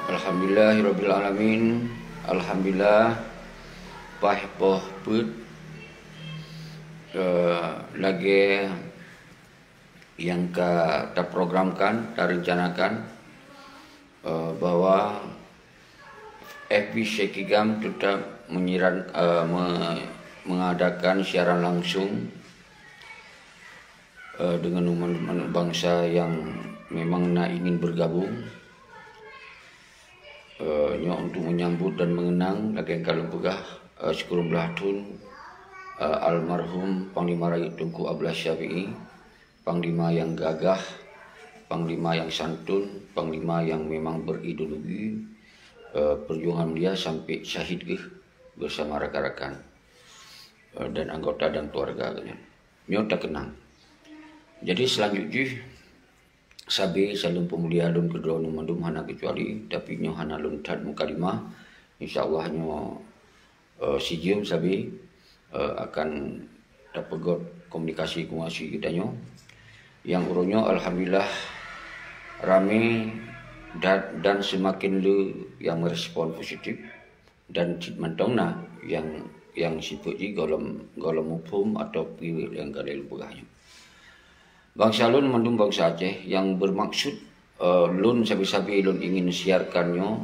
Alhamdulillahirabbil alamin. Alhamdulillah poh put lagi yang kita programkan, kita rencanakan bahwa FB Sekigam tetap mengadakan siaran langsung dengan umat bangsa yang memang ingin bergabung untuk menyambut dan mengenang lagi kalau pegah syukur belatun almarhum Panglima Rakyat Tunku Abdullah Syafi'i, Panglima yang gagah, Panglima yang santun, Panglima yang memang berideologi. Perjuangan dia sampai syahid bersama rakan-rakan dan anggota dan keluarga. Nyota kenang. Jadi selanjutnya sabi salun pemulia lun kedua numandum hana kecuali tapi nyo hana lun tad mukalimah insyaallah nyo sijum sabi akan dapat komunikasi kita nyo yang urunyo alhamdulillah rame dan semakin lu yang merespon positif dan mentongna yang siput di golom hukum atau pilih yang kada lupagahnya. Bangsa lun mandum bangsa Aceh yang bermaksud lun sabi-sabi lun ingin siarkannya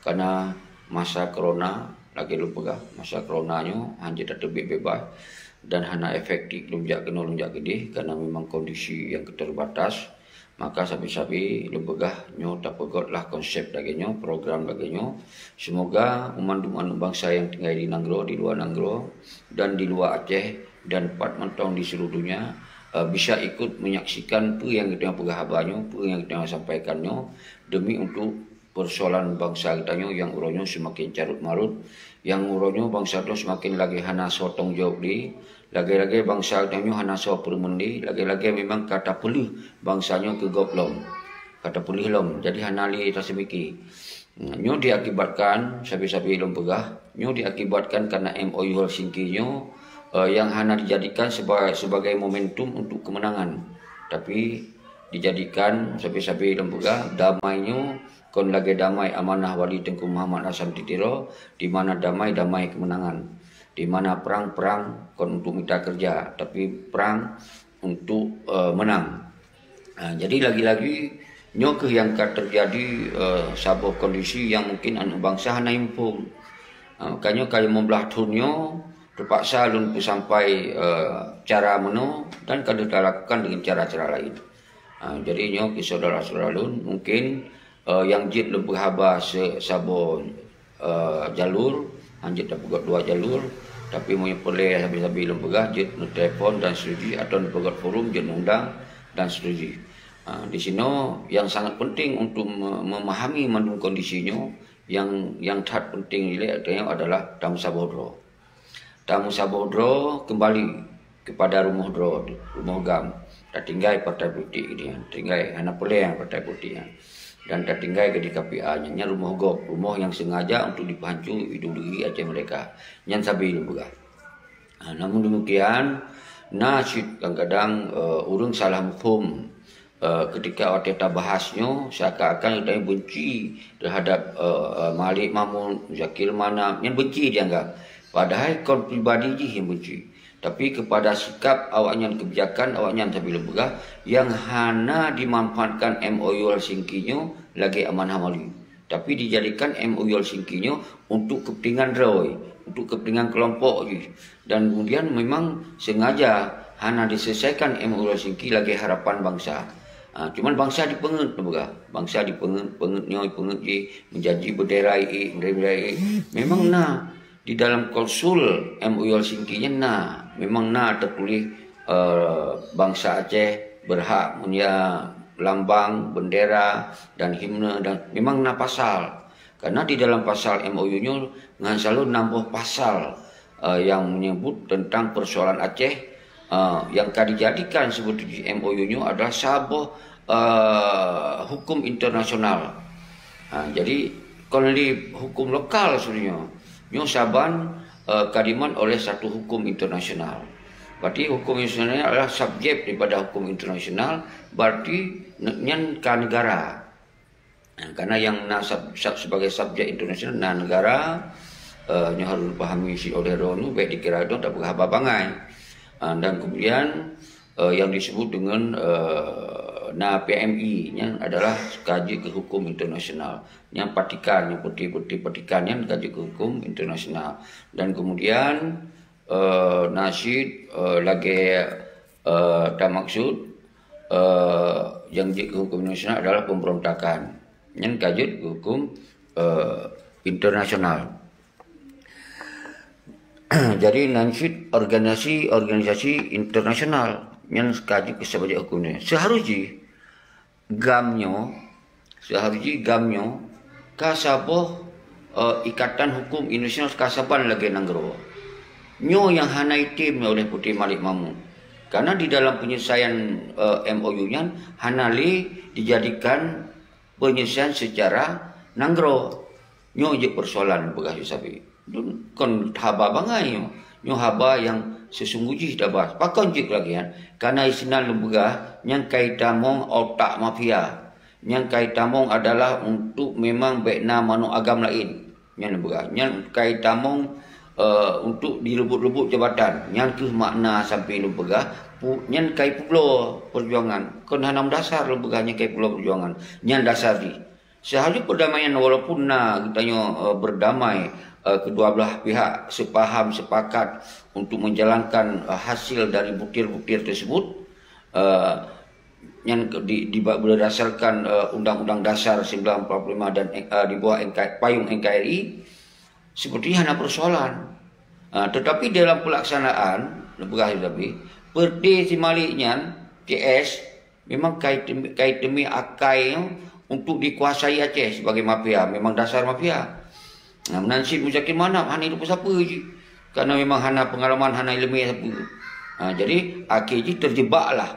karena masa corona lagi lupagah masa coronanya hanya tetap bebas dan hanya efektif lunjak gede karena memang kondisi yang keterbatas. Maka sabi-sabi lupagah nyo tapegotlah konsep dagenyo, program dagenyo. Semoga umat bangsa yang tinggal di Nanggro, di luar Nanggro dan di luar Aceh dan empat mentong di seluruh dunia bisa ikut menyaksikan apa yang kita pegah habanyo, apa yang kita sampaikannya demi untuk persoalan bangsa kita yang uronyo semakin carut marut, yang uronyo bangsa itu semakin lagi hana sotong jawab di lagi-lagi bangsa kita hana so permendi, lagi-lagi memang kata pelih bangsanya ke goblom, kata pelih lom, jadi hana li tasemiki. Nyo diakibatkan sabi-sabi lom pegah, nyo diakibatkan karena MOU Helsinki nyo yang hanya dijadikan sebagai momentum untuk kemenangan, tapi dijadikan sabi-sabi lembaga damainya kon lagi damai amanah wali Tengku Muhammad Hasan Titiro, di mana damai kemenangan, di mana perang kon untuk minta kerja, tapi perang untuk menang. Nah, jadi lagi-lagi nyok yang terjadi sebuah kondisi yang mungkin anak bangsa hanya impung. Makanya kalau membelah tunyo terpaksa lun sampai cara menu dan kada kita lakukan dengan cara-cara lain. Jadi nyo saudara-saudara lun mungkin yang jid lun berhaba sabo jalur anjit dapat dua jalur tapi mau perle habis-habis lun pegah jid telepon dan setuju atau pegat forum jid undang dan setuju. Di sini yang sangat penting untuk memahami mandung kondisinya yang tak penting adalah tamu sabodro. Tamu sabodro kembali kepada rumah gam. Tak tinggal partai politik ini, tinggal anak pelai partai politik dan tak tinggal ke di KPA-nya rumah gop, rumah yang sengaja untuk dipancu ideologi Aceh mereka. Yang sabi lembaga. Namun demikian, nasyid kadang-kadang urung salah mufhum ketika kita bahasnya seakan-akan kita benci terhadap Malik Mamun, Zakir Manam, yang benci dianggap. Padahal kon pribadi je yang benci. Tapi kepada sikap awaknya kebijakan awaknya sambil lembaga yang hanya dimanfaatkan MOU Helsinki-nya lagi amanah mali. Tapi dijadikan MOU Helsinki-nya untuk kepentingan Roy, untuk kepentingan kelompok je. Dan kemudian memang sengaja hanya diselesaikan MOU Helsinki lagi harapan bangsa. Cuman bangsa dipengut lembaga. Bangsa dipengut je menjanji bendera memang di dalam klausul MOU Helsinki-nya memang tertulis bangsa Aceh berhak punya lambang, bendera dan himne dan memang pasal. Karena di dalam pasal MOU-nya ngan selalu nambah pasal yang menyebut tentang persoalan Aceh yang dijadikan sebetulnya MOU-nya adalah sebuah hukum internasional. Jadi kalau di hukum lokal sebenarnya nyo saban kadiman oleh satu hukum internasional. Berarti hukum internasional adalah subjek daripada hukum internasional, berarti nyan ka negara. Karena yang sebagai subjek internasional negara nyo harus pahami si odero nu baik dikira itu tak berapa bangai. Dan kemudian yang disebut dengan PMI nya adalah kaji ke hukum internasional. Yang patikan, yang putih-putih patikannya kaji ke hukum internasional. Dan kemudian nasid lagi tak maksud yang ke hukum internasional adalah pemberontakan. Yang kaji ke hukum internasional. Jadi nasid organisasi internasional yang kaji ke sebagai hukumnya. Seharusnya gamnyo kasaboh ikatan hukum internasional kasaban lagi nanggro. Nyo yang hanai tim oleh Putri Malik Mamu. Karena di dalam penyelesaian MOU-nya hanali dijadikan penyelesaian secara nanggro. Nyo je persoalan begas sabi. Kon haba bangai nyo haba yang sesungguhnya dah bahas. Pakon jik lagi kan. Karena isinan lembaga yang kaitamong otak mafia. Yang kaitamong adalah untuk memang bekna manu agam lain. Yang lembaga. Yang kaitamong untuk direbut-rebut jabatan. Yang ke makna sampai lembaga. Yang kai pulau perjuangan. Kon hanam dasar lembaga yang kai pulau perjuangan. Yang dasar di. Seharusnya perdamaian walaupun kita berdamai, kedua belah pihak sepaham sepakat untuk menjalankan hasil dari butir-butir tersebut yang berdasarkan Undang-Undang Dasar 1945 dan di bawah payung NKRI seperti hanya persoalan. Tetapi dalam pelaksanaan lebih perdi simaliknya TS memang kait demi akai untuk dikuasai Aceh sebagai mafia, memang dasar mafia. Nansib Muzakir Manap hanya lupa siapa je. Karena memang hana pengalaman, hana ilmu siapa. Jadi akhirnya terjebaklah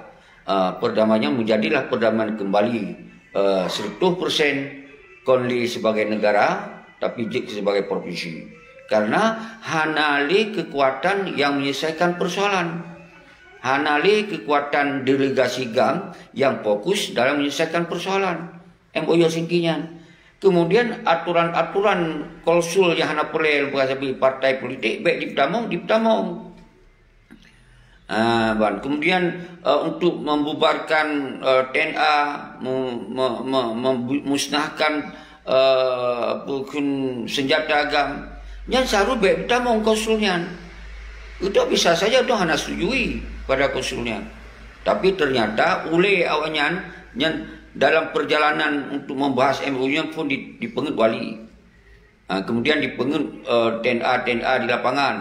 perdamaian menjadilah perdamaian kembali 100% konli sebagai negara tapi jik sebagai provinsi. Karena hanali kekuatan yang menyelesaikan persoalan. Hanali kekuatan delegasi GAM yang fokus dalam menyelesaikan persoalan. MOU singkinya. Kemudian aturan-aturan klausul yang hana perlu partai politik baik dipetamong. Kemudian untuk membubarkan TNA, memusnahkan senjata agam, yang seharusnya baik dipetamong klausulnya. Itu bisa saja itu hana setujui pada klausulnya. Tapi ternyata oleh awalnya yang dalam perjalanan untuk membahas MOU-nya pun dipengut wali. Kemudian dipengut TNA di lapangan.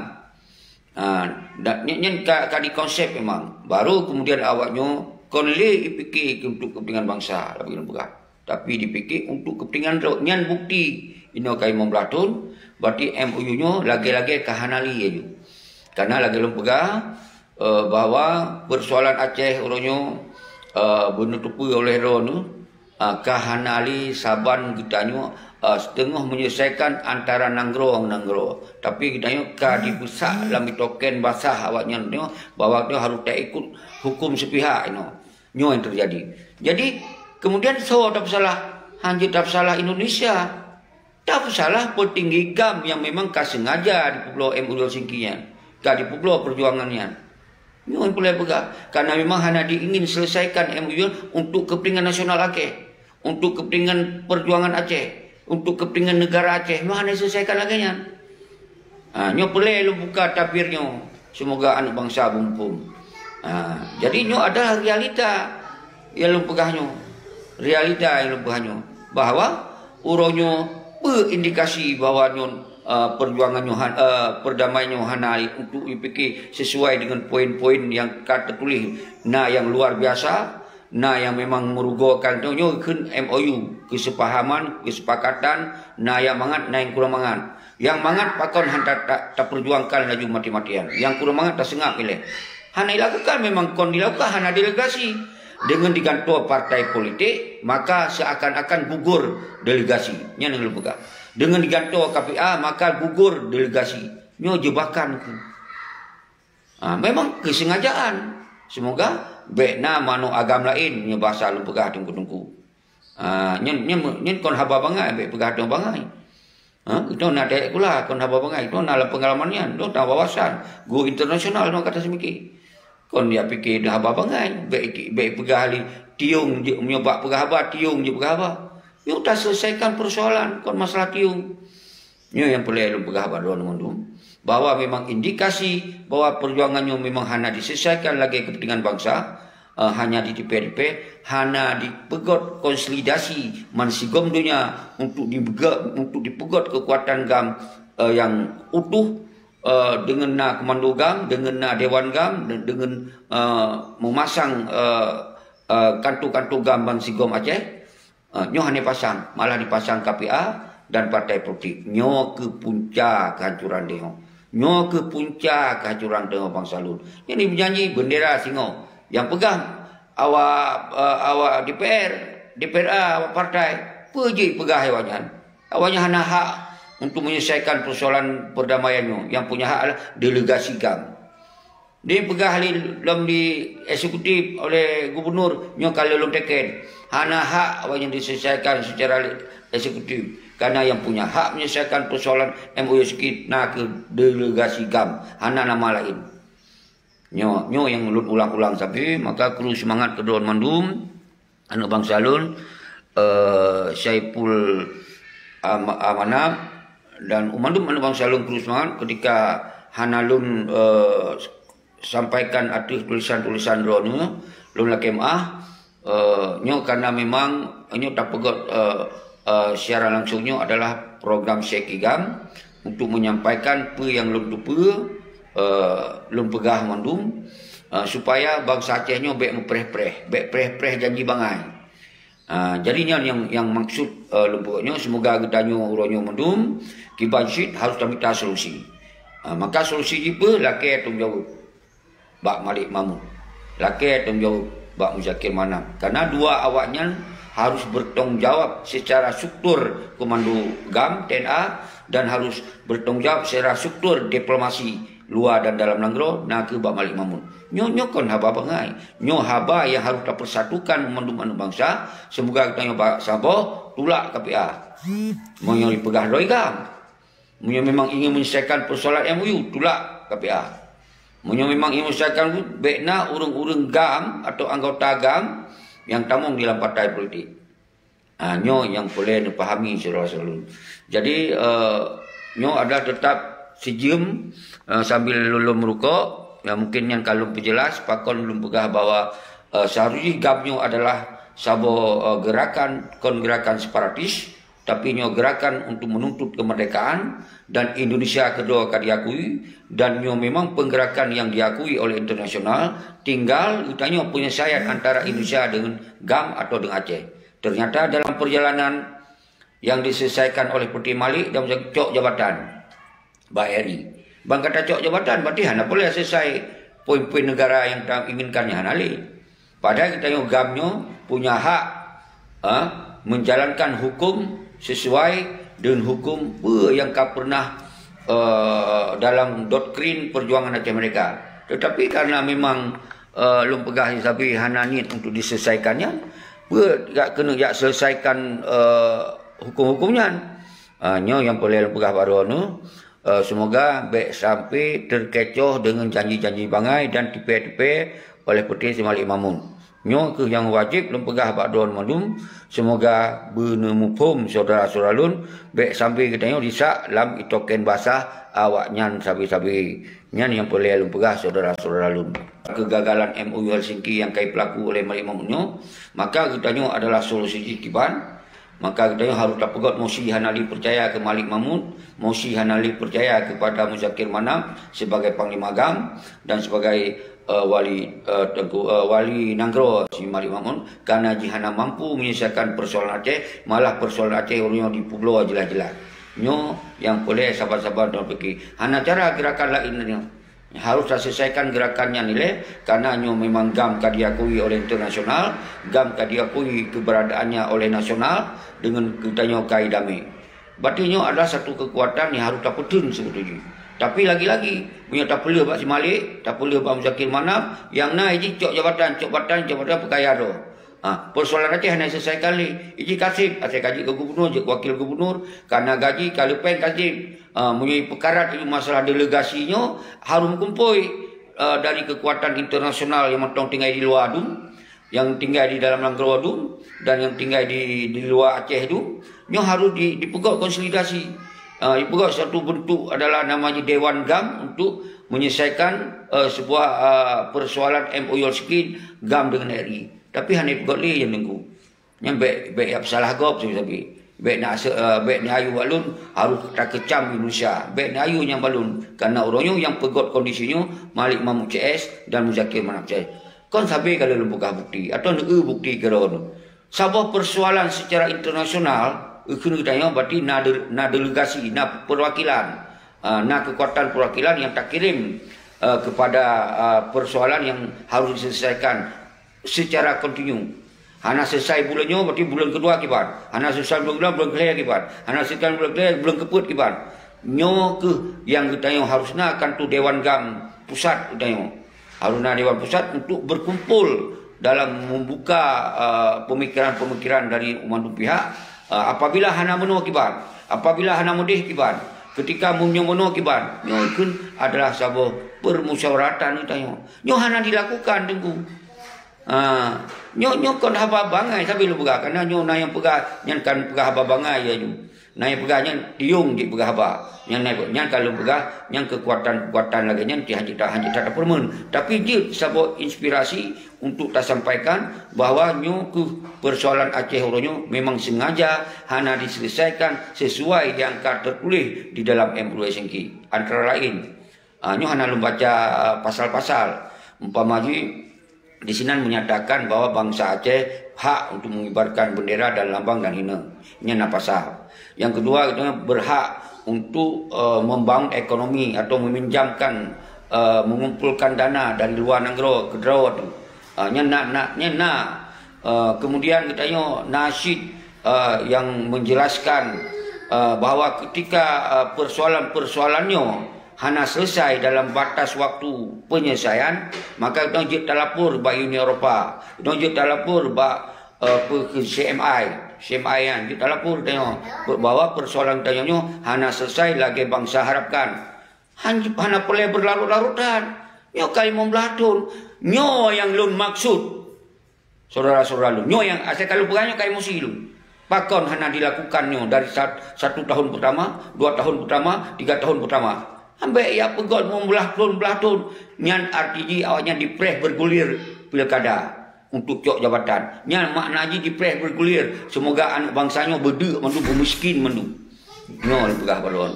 Ini kali konsep memang. Baru kemudian awaknya konle dipikir untuk kepentingan bangsa. Tapi dipikir untuk kepentingan nyan bukti. Ini kai membelatun. Berarti MOU-nya lagi-lagi kahanali aja. Karena lagi lembaga bahwa persoalan Aceh orangnya menutupi oleh Ronu kahanali saban kitanya setengah menyelesaikan antara nanggro tapi kitanya dibusak dalam token basah awaknya bahwa dia harus tak ikut hukum sepihak nyo yang terjadi. Jadi kemudian tak salah hanya tak salah Indonesia, tak salah petinggi GAM yang memang sengaja di Pulau MOU Singkinya, di Pulau perjuangannya. Ini yang boleh pegang. Karena memang hanya diingin selesaikan MOU untuk kepentingan nasional Aceh, untuk kepentingan perjuangan Aceh, untuk kepentingan negara Aceh. Memang hanya selesaikan lagi nya. Nyo boleh lu buka tapirnya. Semoga anak bangsa bumpum. Jadi nyo adalah realita yang lu pegahnya. Realita yang lu pegahnya. Bahwa uronyo berindikasi bahwa nyo perjuangan perdamaian Hanali untuk dipikir sesuai dengan poin-poin yang kata tulis yang luar biasa, yang memang merugokan MOU kesepahaman, kesepakatan, yang mangat, yang kurang mangat. Yang mangat pakon hantar tak perjuangkan laju mati-matian. Yang kurang mangat tak sengak pilih. Hana dilakukan memang kon dilakukan hana delegasi dengan digantung partai politik, maka seakan-akan gugur delegasi. Yang lupa. Dengan digantung KPA maka gugur delegasi. Nyo jebakan. Memang kesengajaan. Semoga bekna mano agam lain nyo bahasa lu pegah tungku-tungku. Nyen kon haba bangai be pegah dong bangai. Itu nak dek kula kon haba bangai. Itu nak pengalaman nian, itu tak wawasan. Go internasional no kata semiki. Kon dia fikir dah haba bangai, be pegah ali tiung je menyobak pegah haba tiung je pegah haba. Yo tak selesaikan persoalan kon masalah tiung. Nyo yang perlu pegah haba don bahwa memang indikasi bahwa perjuangannya memang hanya diselesaikan lagi kepentingan bangsa. Hanya di DPRP, hanya dipegot konsolidasi mansigom dunia untuk dipegot kekuatan GAM yang utuh dengan komando GAM, dengan Dewan GAM, dengan memasang kantu-kantu GAM mansigom Aceh. Nyo hanya pasang, malah dipasang KPA dan partai politik. Nyo ke puncak kehancuran dia. Nyo ke puncak kehancuran dia bangsa Lun. Ini berjanji bendera singo. Yang pegang awak DPRA awak partai pergi pegah awaknya. Awaknya hanya hak untuk menyelesaikan persoalan perdamaiannya. Yang punya hak adalah delegasi GAM. Dia pegah dalam di eksekutif oleh gubernur nyo kalau belum teken. Hanya hak awaknya diselesaikan secara eksekutif. Karena yang punya hak menyelesaikan persoalan MOU sikit nak ke delegasi GAM. Hanya nama lain. Nyo yang ulang-ulang tapi maka perlu semangat kedua mandum anak bangsa Lun Saiful Amanah dan umandum anak bangsa Lun perlu semangat ketika Hanalun sampaikan artis tulisan-tulisan drone Lun lakemah nyo karena memang nyo tak pegot secara langsungnya adalah program Sekigam untuk menyampaikan apa yang Lun tupu lum pegah mandum supaya bangsa Acehnya baik mempreh-preh janji bangai. Jadinya yang maksud lum pegahnya semoga gedanyo uronyo mandum kibansit harus minta solusi. Maka solusi jipa laki tong jawab Bak Malik Mamun. Laki tong jawab Bak Muzakir Manam. Karena dua awaknya harus bertanggung jawab secara struktur komando GAM TNA dan harus bertanggung jawab secara struktur diplomasi luar dan dalam Langgro nak ke Bak Malik Mamun. Nyo kon haba bangai. Nyo haba yang harus persatukan memandum bangsa. Semoga kita nyo Bak Sabo tulak KPA. Mau yang dipegah doi GAM. Mau memang ingin menyelesaikan persoalan MOU tulak KPA. Mau memang ingin menyelesaikan bekna urung-urung GAM atau anggota GAM yang tamung dalam partai politik. Nyo yang boleh dipahami saudara-saudara. Jadi nyo adalah tetap sejam sambil lulum merukuk. Ya, mungkin yang kalau berjelas pakon belum pegah bahwa seharusnya GAM-nyo adalah sabo gerakan separatis, tapi nyo gerakan untuk menuntut kemerdekaan dan Indonesia kedua diakui dan nyo memang penggerakan yang diakui oleh internasional. Tinggal kita nyo penyelesaian antara Indonesia dengan GAM atau dengan Aceh. Ternyata dalam perjalanan yang diselesaikan oleh Putih Malik dan cok jabatan BRI. Bang kata cok jabatan berarti hanya boleh selesai poin-poin negara yang inginkannya hanali. Padahal kita yang GAM-nyo punya hak menjalankan hukum sesuai dengan hukum yang pernah dalam doktrin perjuangan Aceh mereka. Tetapi karena memang lum pegah tapi hanya niat untuk diselesaikannya, gak kena selesaikan hukum-hukumnya. Nyo yang boleh lum pegah baru semoga baik sampai terkecoh dengan janji-janji bangai dan tipe-tipe oleh Putih Malik Mamun. Nyo ke yang wajib lum pegah bak don mandum semoga benemupum saudara-saudara lun baik sampai kita nyo disak lam itoken basah awak nyan sabi-sabi nyan yang boleh lum pegah saudara-saudara lun. Kegagalan MOU Helsinki yang kai pelaku oleh Malik Mamun nyo, maka kita nyo adalah solusi kiban. Maka kita harus tak pegot mosi hanali percaya ke Malik Mamun, mosi hanali percaya kepada Muzakir Manam sebagai Panglima GAM dan sebagai wali Nanggro si Malik Mamun karena jihana mampu menyelesaikan persoalan Aceh, malah persoalan Aceh orangnya di Pulau jelas-jelas. Nyo yang boleh sabar-sabar dan pergi. Hana cara gerakan lainnya harus selesaikan gerakannya nilai karena nyo memang GAM diakui oleh internasional, GAM diakui keberadaannya oleh nasional dengan kita nyo kai damai. Berarti nyo adalah satu kekuatan yang harus taputun sebetulnya. Tapi lagi-lagi punya tak perlu Pak Si Malik, tak perlu Pak Muzakir Manam yang naik je cok jabatan perkaya tu. Persoalan Aceh hanya selesaikan ni. Iji kasih, saya kaji ke gubernur, je wakil gubernur, karena gaji kalau pen kasih, punya perkara itu masalah delegasinya harus kumpul dari kekuatan internasional yang mentong tinggal di luar tu, yang tinggal di dalam negara tu, dan yang tinggal di luar Aceh tu, nyo harus dipegak konsolidasi. Dipegak satu bentuk adalah namanya Dewan GAM untuk menyelesaikan sebuah persoalan MOU skin GAM dengan RI. Tapi hanya pegak li yang nunggu. Yang baik salah gop sabi. Baik nak ayu balun harus tak kecam Indonesia. Baik nak ayu yang balun karena orangnya yang pegot kondisinya Malik Mahmud CS dan Muzakir Manaf CS. Kon sabi kalau lu buka bukti atau nak bukti keron. Sabah persoalan secara internasional kena tanya berarti na delegasi, na perwakilan, na kekuatan perwakilan yang tak kirim kepada persoalan yang harus diselesaikan secara kontinu. Hana selesai bulannya berarti bulan kedua kibat. Hana selesai bulan kelihatan kibat. Hana selesai bulan kelihatan bulan keput kibat. Nyo ke yang kita harusnya akan tu Dewan GAM pusat kita harusnya Dewan pusat untuk berkumpul dalam membuka pemikiran-pemikiran dari umat pihak. Apabila hana menua kibat, apabila hana mudih kibat, ketika munyo menua kibat, nyo ikun adalah sebuah permusyawaratan kita nyo hana dilakukan tunggu. Nyo kon haba bangai sabi lu pegah karena nyo na yang pegah nyan kan pegah haba bangai ya nyo. Na yang pegah nyan tiung di pegah haba. Nyan kalau pegah nyan kekuatan lagi nyan ti hanya tak permen. Tapi dia sebuah inspirasi untuk tak sampaikan bahawa nyo ke persoalan Aceh Oronyo memang sengaja hana diselesaikan sesuai yang tertulis di dalam MOU SNK. Antara lain nyo hana membaca pasal-pasal umpama di sini menyatakan bahwa bangsa Aceh hak untuk mengibarkan bendera dan lambang dan hina. Ini pasal. Yang kedua, kita berhak untuk membangun ekonomi atau meminjamkan, mengumpulkan dana dari luar negara ke draw tu. Kemudian kita nasyid yang menjelaskan bahawa ketika persoalan-persoalannya hana selesai dalam batas waktu penyelesaian, maka kita jik talapur ba Uni Eropah, kita jik talapur ba ke CMI yang kita talapur tengok bahawa persoalan tanya hana selesai lagi bangsa harapkan. Hana boleh berlarut-larutan. Nyo kali membelatun, nyo yang lun maksud. Saudara-saudara lu, nyo yang asal kalau beranya kai musi lu. Pakon hana dilakukannya dari 1 tahun pertama, 2 tahun pertama, 3 tahun pertama. Ambek ya pegot membelah tun nyan RTG awaknya dipres bergulir pilkada untuk cok jabatan. Nyan makna ji dipres bergulir semoga anak bangsanya berdek mandu miskin mandu. Nyo pegah balon.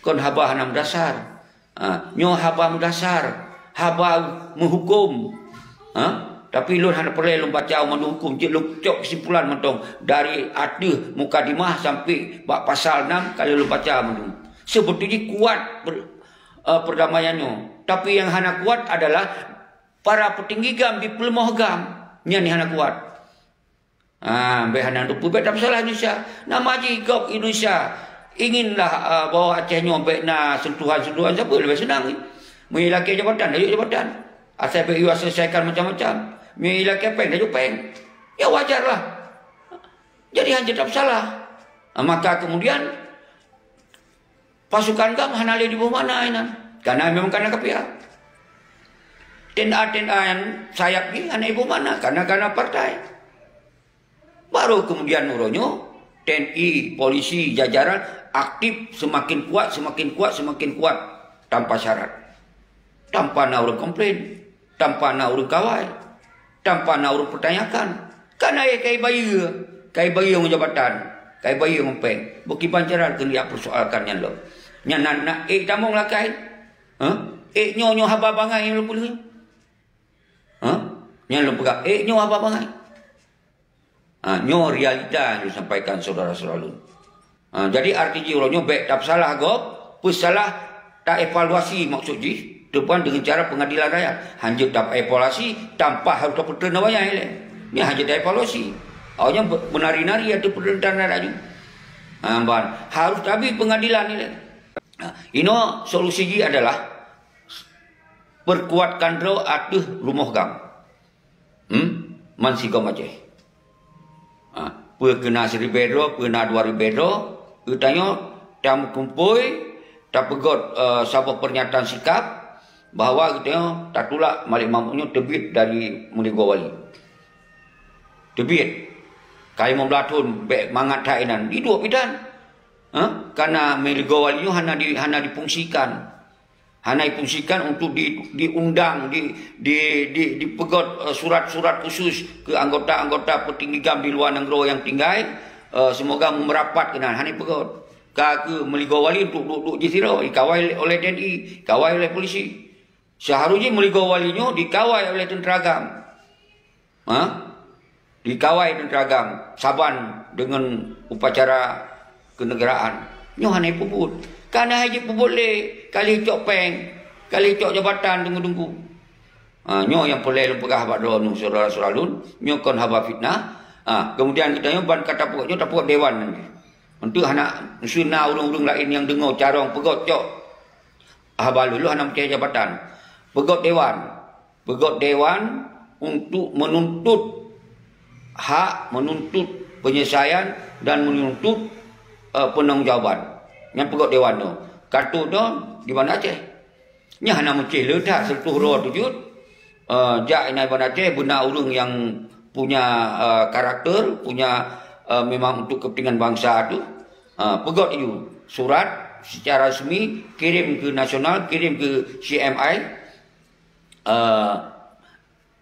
Kon haba hanam dasar. Nyo haba mendasar, haba menghukum. Tapi lu hana perlu baca mandu hukum je lu cok kesimpulan mentong dari adeh mukadimah sampai bab pasal 6 kalau lu baca mandu. Sebetulnya kuat perdamaiannya. Tapi yang hana kuat adalah para petinggi GAM di pelemah GAM. Yang hana kuat. Hana lupa. Tak salah Indonesia. Nama Haji Gop Indonesia. Inginlah bawa Acehnya na sentuhan-sentuhan. Siapa lebih senang. Menghilaki jabatan. Dajuk jabatan. Asal PU selesaikan macam-macam. Menghilaki peng. Dajuk peng. Ya wajarlah. Jadi hanya tak salah. Maka kemudian pasukan GAM hana di bawah mana ini? Karena memang karena KPA. TNA yang sayap ni hana ibu mana? Karena partai. Baru kemudian uronyo TNI, polisi, jajaran aktif semakin kuat tanpa syarat. Tanpa nak orang komplain, tanpa nak orang kawal, tanpa nak orang pertanyakan. Karena ya kai bayi yang jabatan, kai bayi yang peng. Buki pancaran kena persoalkannya lo. Nya nak tamong lah kai. Nyo haba bangai yang lu boleh. Nya lu pegak nyo haba bangai. Nyo realita yang disampaikan saudara-saudara lu. Jadi RTG uronyo baik tak salah gop, pesalah tak evaluasi maksud ji. Depan dengan cara pengadilan rakyat. Hanya tak evaluasi tanpa harus dapat nawaya ile. Ni hanya tak evaluasi. Awaknya menari-nari atau perdana rakyat. Harus tapi pengadilan ile. Ino solusi adalah perkuatkan draw atuh rumah GAM. Mansi GAM Aceh. Kena 1,000 bedro, kena 2,000 bedro. Tanya, tam kumpul, tak pegot sabah pernyataan sikap bahawa kita tak tolak Malik Mahmudnya terbit dari Meligo Wali. Terbit. Kali 15 tahun, mangat tainan. Itu pidan. Karena Meligo Wali itu hanya difungsikan. Hanya difungsikan untuk diundang, dipegot surat-surat khusus ke anggota-anggota petinggi GAM di luar negara yang tinggal. Semoga merapat kena. Hanya pegot. Ke Meligo Wali untuk duduk di siro, dikawal oleh TNI, dikawal oleh polisi. Seharusnya Meligo Walinya dikawal oleh tentera GAM. Dikawal tentera GAM, Saban dengan upacara kenegaraan. Nyo hanai puput. Karena haji puput le, kali cok peng, kali cok jabatan tunggu-tunggu. Nyo yang boleh lepegah pada nu saudara-saudara lun, nyo kon haba fitnah. Kemudian kita nyo ban kata pokoknya tak pokok dewan nanti. Untuk anak sunnah urung-urung lain yang dengar carong pegot cok. Haba lulu anak percaya jabatan. Pegot dewan untuk menuntut hak, menuntut penyelesaian dan menuntut penanggung-jawaban. Yang pegot dewan tu. Kartu tu di mana Aceh. Nya hana mecih letak sentuh roh tujut. Jak inai Bandar Aceh benar urung yang punya karakter, punya memang untuk kepentingan bangsa tu. Pegot itu surat secara resmi kirim ke nasional, kirim ke CMI.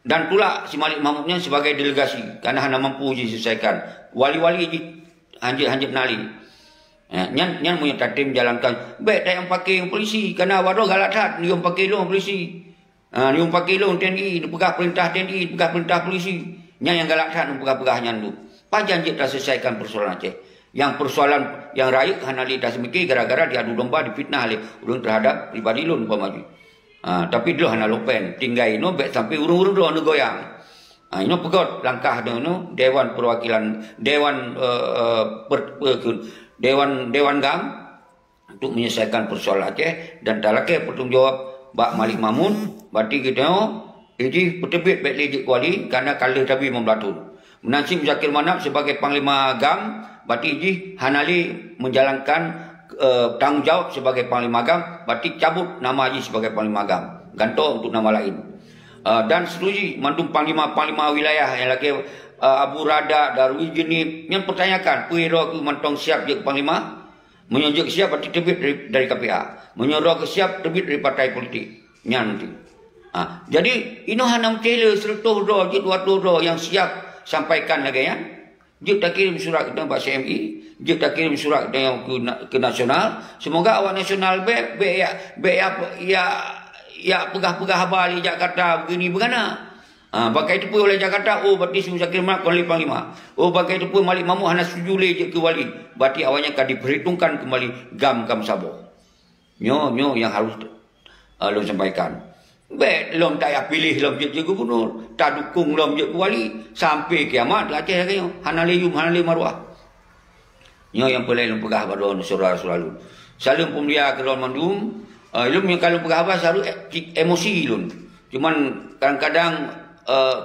Dan pula si Malik Mahmudnya sebagai delegasi karena hanya mampu diselesaikan. Wali-wali hanjit nali. Nyan punya tatim jalankan. Baik tak yang pakai yang polisi kerana wado galak tat ni yang pakai long polisi. Ni yang pakai long TNI, dia pegah perintah TNI, pegah perintah polisi. Nyan yang galak tat pegah-pegah nyan tu. Panjang je tak selesaikan persoalan Aceh. Yang persoalan yang rakyat hanya dah semiki gara-gara diadu domba difitnah oleh urang terhadap pribadi lun pemaju. Tapi dia hanya lopen tinggal ino baik sampai urung-urung dia nak goyang. Ino pegot langkah dia ino Dewan Perwakilan Dewan GAM untuk menyelesaikan persoalan Aceh dan tak lagi bertanggungjawab Bak Malik Mahmud. Berarti kita ini bertebit baik lejik kuali karena kalah tapi membelatun. Menansim Zakir Manap sebagai Panglima GAM, berarti ini Hanali menjalankan tanggungjawab sebagai Panglima GAM, berarti cabut nama Haji sebagai Panglima GAM, gantung untuk nama lain. Dan setuju mantum Panglima wilayah yang lagi Abu Rada, Darwi Jenib yang pertanyakan, puiro ke mantong siap je Panglima, menyonjok siap berarti terbit dari KPA, menyuruh ke siap terbit dari partai politik. Nanti. Jadi ini hanya mencelah 100 roh, 200 roh yang siap sampaikan lagi ya. Dia tak kirim surat kita Pak CMI, dia tak kirim surat kita yang ke nasional. Semoga awak nasional ya pegah-pegah habar di Jakarta begini begana. Pakai itu pun oleh Jakarta, berarti Sri Zakir Manap oleh Panglima. Pakai itu pun Malik Mahmud hanya setuju je ke wali. Berarti awalnya akan diperhitungkan kembali GAM Sabah. Nyo yang harus lo sampaikan. Baik, lom tak payah pilih lom je gubernur, tak dukung lom je wali sampai kiamat Aceh lagi hanali maruah. Nyo yang pelai lom pegah pada saudara-saudara. Saling pemulia ke lom mandum, lom yang kalau pegah apa selalu emosi lom. Cuman kadang-kadang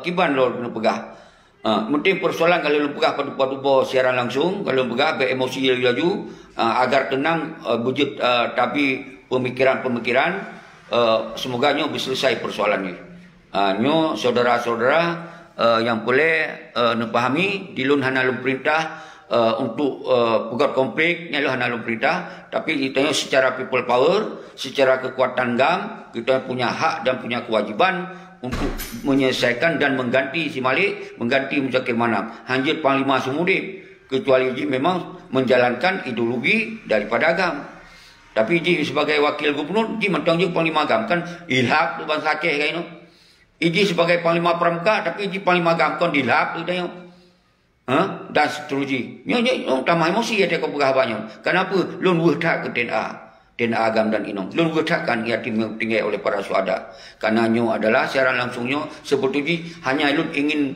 kiban lom pegah. Penting persoalan kalau lom pegah pada siaran langsung, kalau lom pegah emosi laju agar tenang wujud tapi pemikiran semoga nyo bisa selesai persoalan ni. Nyo saudara-saudara yang boleh nepahami dilun hana lum perintah untuk pegat konflik nyalo hana lum perintah, tapi kita secara people power, secara kekuatan GAM kita punya hak dan punya kewajiban untuk menyelesaikan dan mengganti si Malik, mengganti Zakir Manap. Hanjit Panglima semudip kecuali dia memang menjalankan ideologi daripada GAM. Tapi Iji sebagai wakil gubernur, Iji mentang je Panglima GAM kan ilhaq tu bangsa Aceh kan itu. Iji sebagai Panglima Pramuka, tapi Iji Panglima GAM kan ilhaq tu tanya. Dan seterusnya. Nyo tambah emosi ada kau pegawainya. Kenapa? Lun wehtak ke TNA GAM dan Inong. Lun wehtakkan yatim yang tinggal oleh para syuhada. Karena nyo adalah secara langsungnya sebetulnya hanya lun ingin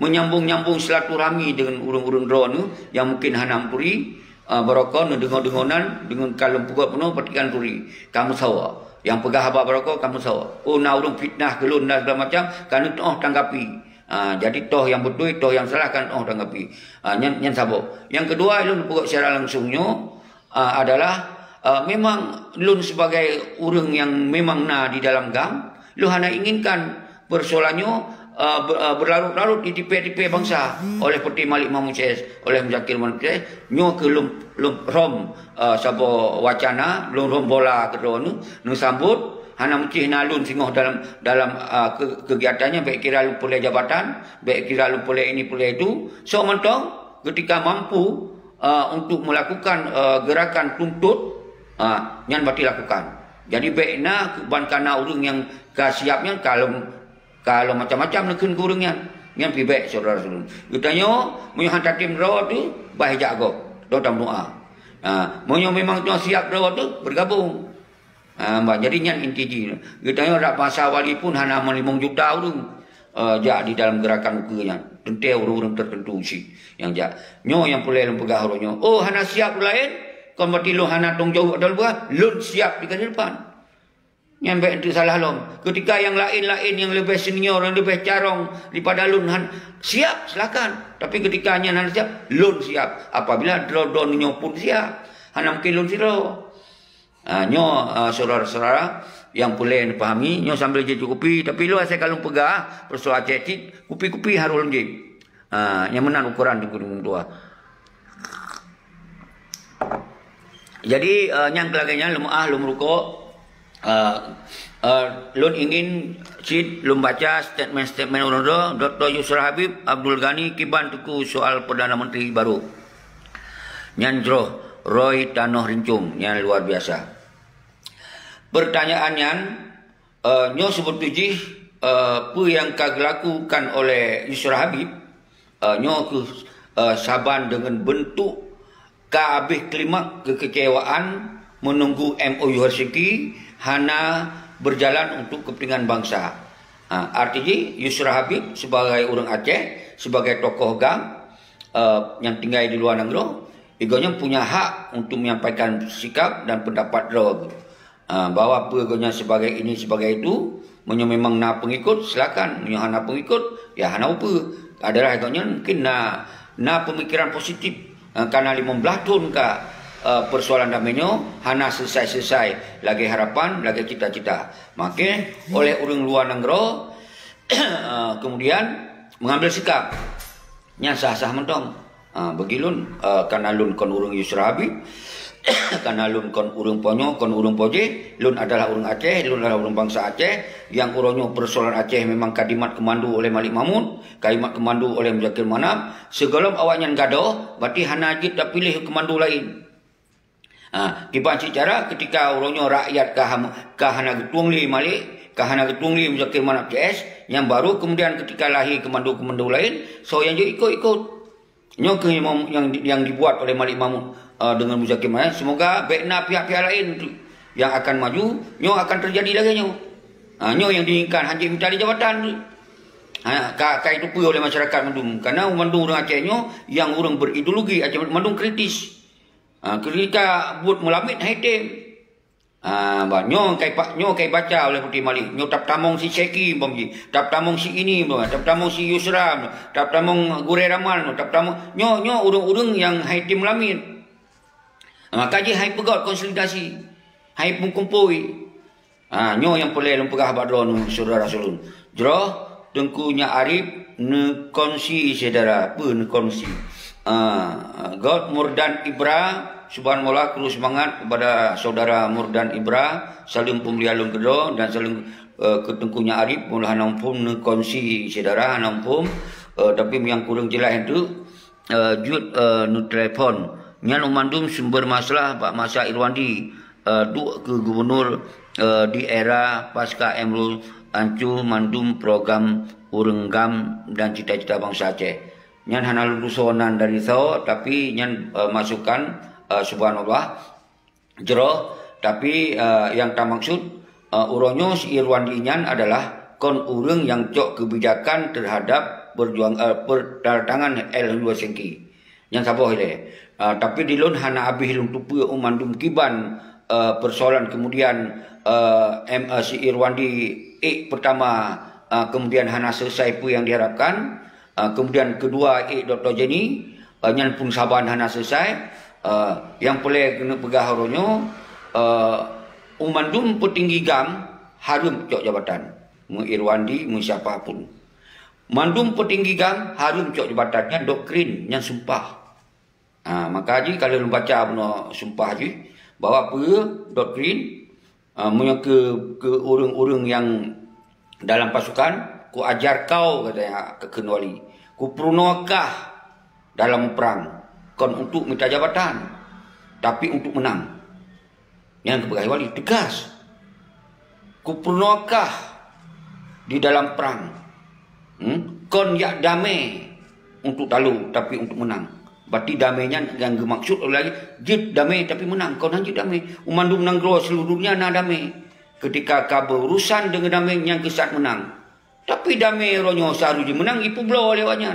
menyambung silaturahmi dengan urung-urung drone yang mungkin hanampuri. Barokah dengar-dengonan dengan kalem pugat penuh petikan turi kamu sawa yang pegah habak barokah kamu sawa na urung fitnah kelun dan segala macam kan tanggapi Jadi toh yang betul, toh yang salah kan tanggapi. Yang sabo. Yang kedua lun pokok secara langsungnya adalah memang lun sebagai orang yang memang di dalam gam, lu hanya inginkan persoalannya berlarut-larut di tipe-tipe bangsa oleh Peti Malik Mahmud Syed, oleh Muzakir Mahmud Syed, nyo ke lum rom sabo wacana lum rom bola kedua nu sambut hana mesti nalun singoh dalam kegiatannya, baik kira lu boleh jabatan, baik kira lu boleh ini boleh itu. So mentong ketika mampu untuk melakukan gerakan tuntut, yang berarti lakukan. Jadi baiknya kana orang yang kasiapnya kalau macam-macam nekun kurungnya yang pibek saudara-saudara. Katanya mun hantar tim raw tu baik jago dalam doa. Mun memang tu siap raw tu bergabung. Jadi yang inti katanya dak masa wali pun hana 5 juta orang jak di dalam gerakan ukenya. Tentu orang-orang tertentu si yang jak. Nyo yang boleh lempegah orangnya. Oh hana siap lain, kon berarti lu hana tong jauh dalam buah, lu siap di depan. Yang baik itu salah lom. Ketika yang lain-lain yang lebih senior, yang lebih carong daripada lun siap silakan. Tapi ketika yang siap, lun siap. Apabila dron nyo pun siap, hanya mungkin lun siro. Saudara-saudara yang boleh dipahami, nyo sambil je kopi. Tapi lu saya kalau pegah persoalan cetik, kopi-kopi harus lagi. Yang menang ukuran di gunung tua. Jadi yang kelaganya lum rukuk. Lun ingin lun baca statement orang Dr. Yusra Habib Abdul Ghani Kiban Tuku soal Perdana Menteri baru. Nyanjroh Roy Tanoh Rincung yang luar biasa. Pertanyaannya, nyo sebut tuji apa yang dilakukan oleh Yusra Habib, nyo saban dengan bentuk kabeh klimak kekecewaan menunggu MOU Helsinki hana berjalan untuk kepentingan bangsa. Artinya Yusra Habib sebagai orang Aceh, sebagai tokoh GAM yang tinggal di luar negeri, egonya punya hak untuk menyampaikan sikap dan pendapat dia. Bahwa egonya sebagai ini sebagai itu, memang na pengikut silakan, hana pengikut ya hana apa. Adalah egonya mungkin na pemikiran positif karena 15 tahun persoalan damainya hana selesai lagi harapan lagi cita-cita. Maka oleh orang luar negeri kemudian mengambil sikap nya sah-sah mentong. Bagi lun karena lun kon urang Yusra Habib karena lun kon urang Ponyo kon urang Poje, lun adalah urang Aceh, lun adalah urang bangsa Aceh yang urangnya persoalan Aceh memang kadimat kemandu oleh Malik Mahmud, kadimat kemandu oleh Muzakir Manap. Segala awaknya gadoh berarti hana ajit dak pilih kemandu lain. Kiban secara ketika orangnya rakyat kahana getung li Malik, kahana getung li Muzakir Manap CS yang baru, kemudian ketika lahir kemandu-kemandu lain, so yang je ikut-ikut. Nyo yang dibuat oleh Malik Mahmud dengan Muzakir Manap, semoga baikna pihak-pihak lain yang akan maju, nyo akan terjadi lagi nyo. Nyo yang diinginkan hanya mencari jabatan. Kai itu oleh masyarakat Mandung, karena Mandung orang Aceh nyo yang orang berideologi Aceh Mandung kritis. Ketika buat melamit hitam, nyo kai baca oleh Putih Malik, nyo tap tamong si Seki, tap tamong si ini, tap tamong si Yusra, tap tamong Gure Ramal, tap tamong nyo urung-urung yang hitam melamit. Maka je hai pegot konsolidasi, hai pungkumpui. Nyo yang boleh lempegah badron saudara sulun. Jero tengkunya Arif ne konsi saudara, apa ne konsi. God Murdan Ibra subhanallah terus semangat kepada saudara Murdan Ibra saling pemlialun kedo dan saling ketengkunya Arif mula nampum ne konsi saudara nampum tapi yang kurang jelas itu jut nu telefon nyan umandum sumber masalah Pak Masa Irwandi duk ke gubernur di era pasca Emrul Ancu mandum program Urenggam dan cita-cita bangsa Aceh. Nyan hana lulusonan dari so tapi nyan masukan subhanallah jero tapi yang tak maksud uronyo si Irwandi nyan adalah kon urang yang cok kebijakan terhadap perdatangan L2 Sengki yang saboh ile. Tapi di lun hana abih lun tupu umandum kiban persoalan kemudian si Irwandi pertama kemudian hana selesai pun yang diharapkan. Kemudian kedua Dr. Jenny nyan pun saban hana selesai. Yang boleh kena pegah haronyo umandum petinggi gam harum cok jabatan mu Irwandi mu siapa pun. Mandum petinggi gam harum cok jabatannya doktrin yang sumpah. Maka haji kalau baca punya sumpah haji bahawa apa doktrin ke orang-orang yang dalam pasukan ku ajar kau katanya ke Kenwali ku pernokah dalam perang kon untuk minta jabatan tapi untuk menang. Yang kepegai wali tegas ku pernokah di dalam perang kon yak damai untuk talu tapi untuk menang. Berarti damainya yang dimaksud oleh jid damai tapi menang. Kon hanya damai umandum nanggro seluruhnya na damai. Ketika kabel urusan dengan damai yang kesat menang. Tapi damai ronyo saru je menang ipu blo lewatnya.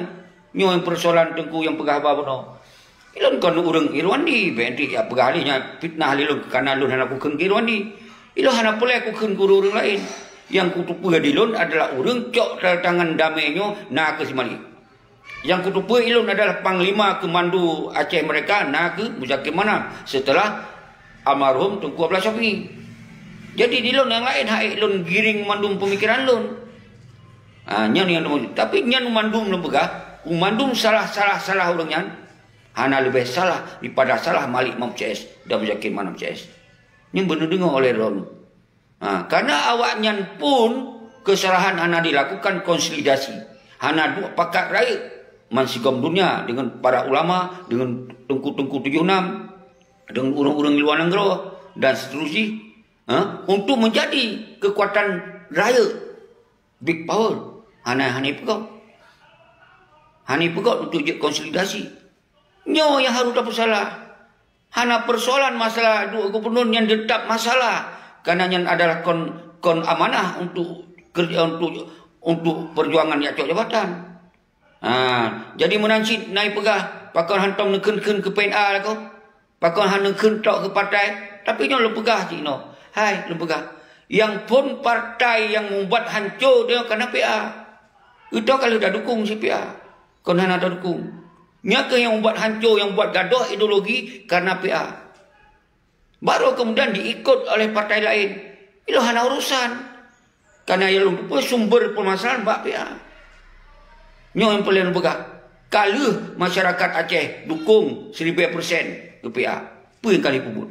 Nyo yang persoalan tengku yang pegah babono. Ilon kon urang Irwandi benti ya pegah alinya fitnah lilun kana lun hana kukeun Irwandi. Ilo hana pula kukeun guru urang lain. Yang kutupu dilun adalah urang cok tangan damainya na ke Simali. Yang kutupu ilun adalah panglima kemandu Aceh mereka na ke Muzakir Manap setelah almarhum Tunku Abdullah Syafi'i. Jadi dilun yang lain hak ilun giring mandum pemikiran lun. Nyan yang tapi nyan mandum lepegah, mandum salah orang nyan. Hana lebih salah daripada salah Malik Mam CS dan Muzakir Manap CS. Yang benar dengar oleh Ron. Karena awaknya pun kesalahan hana dilakukan konsolidasi. Hana dua pakat rakyat mansigom dunia dengan para ulama, dengan Tengku-Tengku 76, dengan orang-orang luar negara dan seterusnya untuk menjadi kekuatan rakyat big power. Hana pegau untuk jadi konsolidasi. Nyo yang harus dapat salah. Hana persoalan masalah dua gubernur yang tetap masalah. Karena yang adalah kon amanah untuk kerja untuk perjuangan yang cok jabatan. Jadi menansi naik pegah pakon hantam neken ke PNA lah kau. Pakon han neken tok ke partai, tapi nyo le pegah cino. Hai le pegah. Yang pun partai yang membuat hancur dia karena PA. Itu kalau dah dukung si PA. Kon han ada dukung. Nyaka yang membuat hancur, yang buat gaduh ideologi karena PA. Baru kemudian diikut oleh partai lain. Itu hanya urusan. Karena yang lupa sumber permasalahan bak PA. Nyo yang paling bergak. Kalau masyarakat Aceh dukung 1000% ke PA. Apa yang kali pubut?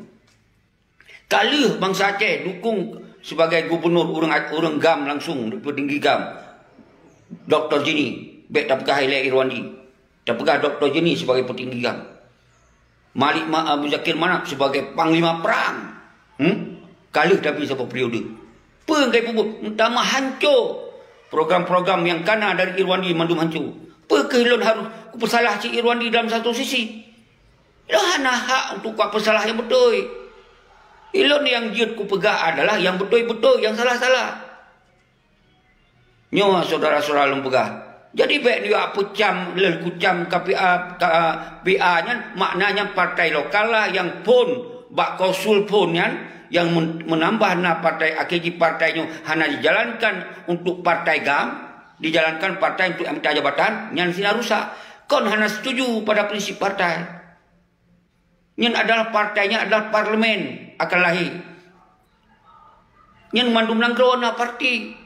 Kalau bangsa Aceh dukung sebagai gubernur orang GAM langsung, petinggi GAM. Dr. Jenny. Baik tak pegah Hilaire Irwandi. Tak pegah Dr. Jenny sebagai petinggi GAM. Malik Muzakir Manap sebagai panglima perang. Kalah tapi siapa periode. Pengkai pubut. Utama hancur. Program-program yang kana dari Irwandi mandum hancur. Pekehilun harus kupesalah si Irwandi dalam satu sisi. Ilon hana hak untuk kuat pesalah yang betul. Ilon yang jid ku pegah adalah yang betul-betul, yang salah-salah. Nyo saudara-saudara lum pegah. Jadi baik dia pucam lelkucam KPA nya maknanya partai lokal lah yang pun bak konsul pun yang menambah na partai AKJ partainya hanya dijalankan untuk partai GAM, dijalankan partai untuk minta jabatan yang sina rusak. Kon hanya setuju pada prinsip partai. Yang adalah partainya adalah parlemen akan lahir. Yang mandum nangkrona parti.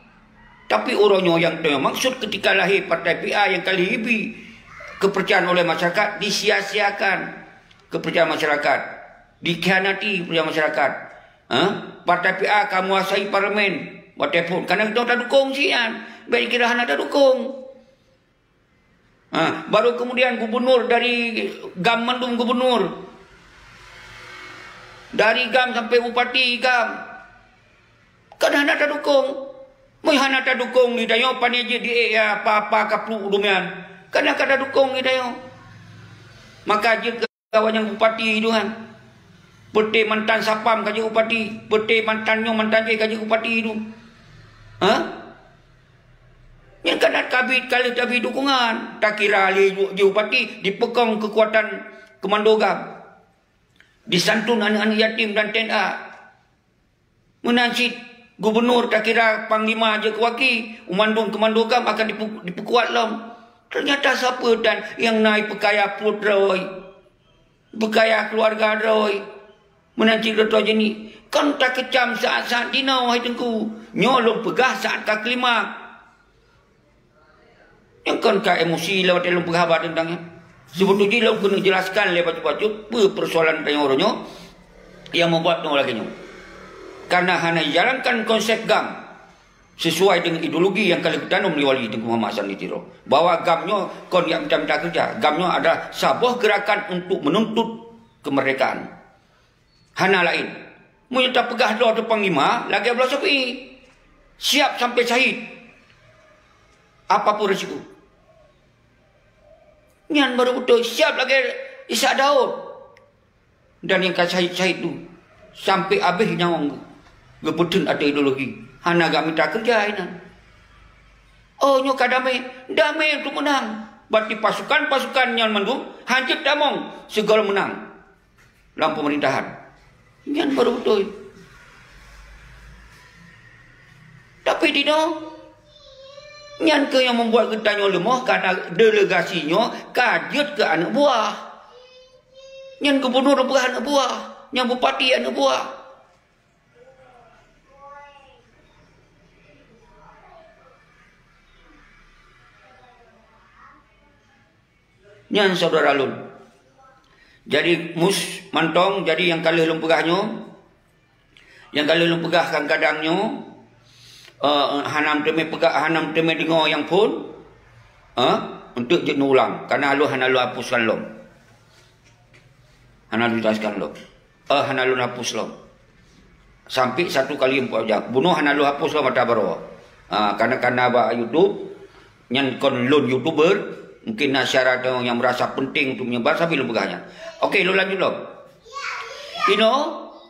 Tapi orangnya yang maksud ketika lahir partai PA yang kali ini kepercayaan oleh masyarakat disia-siakan. Kepercayaan masyarakat dikhianati kepercayaan masyarakat. Partai PA kamu menguasai parlemen. Walaupun karena kita tak dukung sih kan. Baik kira hana tak dukung. Baru kemudian gubernur dari GAM mandum gubernur. Dari GAM sampai bupati GAM. Kan hana tak dukung. Moi hana tak dukung ni dayo paneje di apa-apa kaplu udumian. Karena kada dukung ni dayo. Maka je kawan yang bupati itu kan. Pete mantan sapam kaji bupati, pete mantannya mantan je kaji bupati itu. Yang kada kabit kali tapi dukungan. Tak kira ali je bupati dipekong kekuatan komando GAM. Disantun anak-anak yatim dan TNA. Menansit Gubernur tak kira panglima aja kewaki, komando kam akan diperkuat lom. Ternyata siapa dan yang naik pekaya perut roy, pekaya keluarga roy, menanti roto jeni. Kan tak kecam saat-saat dina wahai tengku. Nyolong pegah saat kak kelima. Yang kan kak emosi lewat dalam penghabar tentangnya. Sebetulnya lo kena jelaskan lewat baju persoalan tanya orangnya yang membuat no lagi nyo. Karena hanya jalankan konsep GAM sesuai dengan ideologi yang kali ditanam oleh Wali Tengku Muhammad Hasan Tiro. Bahwa GAM-nya kon yang minta kerja. GAM-nya adalah sebuah gerakan untuk menuntut kemerdekaan. Hana lain. Menyerta pegah doa tu panglima, lagi belah Syafi'i. Siap sampai syahid. Apapun risiko. Nyan baru betul. Siap lagi Ishak Daud. Dan yang kata syahid-syahid tu. Sampai habis nyawang. Geputun ada ideologi. Hana gak minta kerja ini. Oh nyoka damai. Damai untuk menang. Berarti pasukan-pasukan yang mendung. Hancur damong. Segala menang. Dalam pemerintahan. Yang baru betul. Tapi Dino, yang ke yang membuat getanya lemah karena delegasinya kajet ke anak buah. Yang gubernur buah anak buah, yang bupati anak buah. Yang saudara Lun. Jadi mus mantong jadi yang kali lumpegahnya, yang kali lumpegahkan kadangnya, hanam teme dengar yang pun, untuk jenuh ulang, karena lu hana lu hapuskan lom, hana lu jelaskan lom, hana lu hapus lom, sampai satu kali 4 jam, bunuh hana lu hapus lom mata baru, karena bah YouTube, yang kon lun YouTuber. Mungkin syarat yang merasa penting untuk menyebar sampai lumpegahnya. Okey, lu lanjut lo. Ino,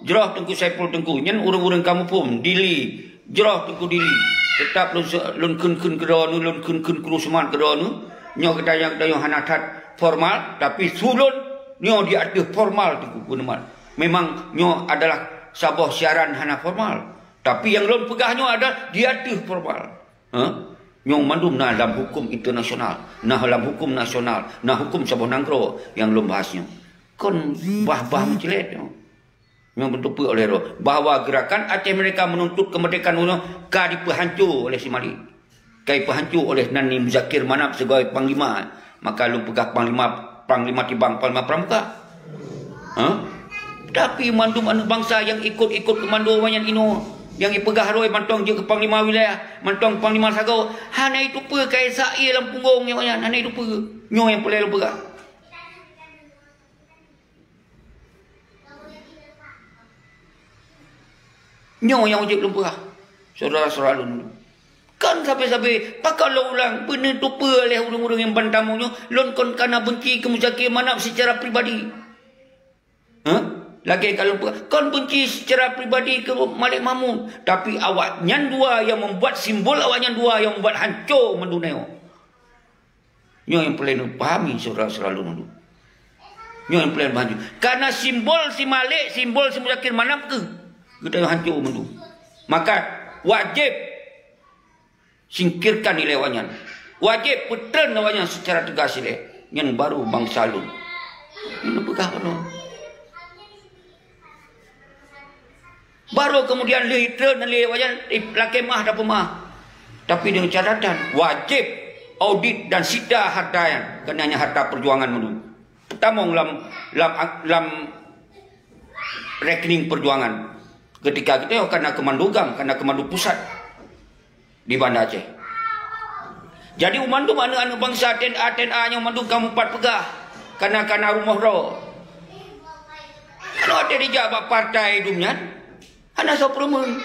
jerah tengku Saiful tengku. Nyan urang-urang kamu pun dili. Jerah tengku dili. Tetap lun kun kedonu, lun kun kerusuhan kedonu. Nyo kita yang hanatat formal, tapi sulun nyo di atas formal tengku gunaman. Memang nyo adalah sebuah siaran hana formal. Tapi yang lun pegahnya ada di atas formal. Nyong mandum na dalam hukum internasional, nah dalam hukum nasional, nah hukum sabah nangkro yang belum bahasnya. Kon bah-bah mencelet. Nyong bentuk oleh roh bahwa gerakan Aceh mereka menuntut kemerdekaan uno ka dipehancur oleh si Malik. Kai pehancur oleh Nani Muzakir Manap sebagai panglima. Maka lu pegah panglima tibang panglima pramuka. Tapi mandum anak bangsa yang ikut komando wanyan ino. Yang ipegah roi mantong je ke panglima wilayah, mantong panglima sagau. Hana itu pe kai sai dalam punggung yang banyak. Hana itu pe. Nyo yang pelai pegah. Nyo yang wajib pegah. Saudara-saudara lun. Kan sampai-sampai pakai lo ulang benda tu pe oleh urang-urang yang bantamunya lon kon kana benci ke Muzakir Manap secara pribadi. Lagi kalau kon benci secara pribadi ke Malik Mahmud, tapi awaknya dua yang membuat simbol, awaknya dua yang membuat hancur menduneo. Nyo yang perlu pahami saudara-saudara dulu. Nyo yang perlu pahami. Karena simbol si Malik, simbol si Muzakir Manap ke kita yang hancur mendu. Maka wajib singkirkan nilai awaknya. Wajib putran awaknya secara tegas nilai. Yang baru bangsa lu. Ini pegah apa? Baru kemudian liter dan wajan laki mah ada pemah. Tapi dengan catatan wajib audit dan sita harta yang kenanya harta perjuangan menurut. Pertama dalam rekening perjuangan. Ketika kita karena komando GAM, karena komando pusat di Banda Aceh. Jadi umandu anak-anak bangsa TNA yang mandu kamu 4 pegah. Karena rumah roh. Kalau ada dijabat partai dunia. Hana sopromen.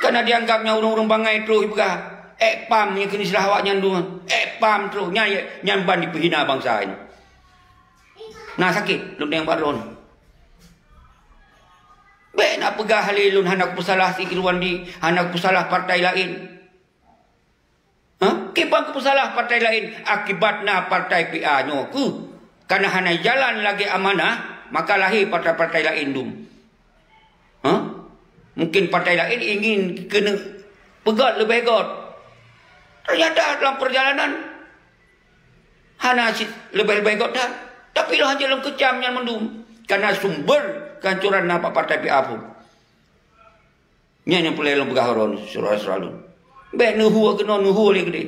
Karena dianggapnya urung-urung bangai terus pegah. Pam yang kena silah awaknya dulu. Pam terus nyamban dipehina bangsa ini. Nah sakit lun yang baron. Baik nak pegah halilun hanak pesalah si kiruan di hanak pesalah partai lain. Kipang kepesalah partai lain akibatnya partai PA nya ku. Karena hana jalan lagi amanah maka lahir partai-partai lain dum. Mungkin partai lain ingin kena pegat lebih hebat. Ternyata dalam perjalanan hana lebih hebat dah. Tapi lah hanya dalam kecam yang mendum. Karena sumber kehancuran nampak partai PA pun. Yang boleh dalam pegaharon surah selalu. Baik nuhu kena nuhu oleh gede.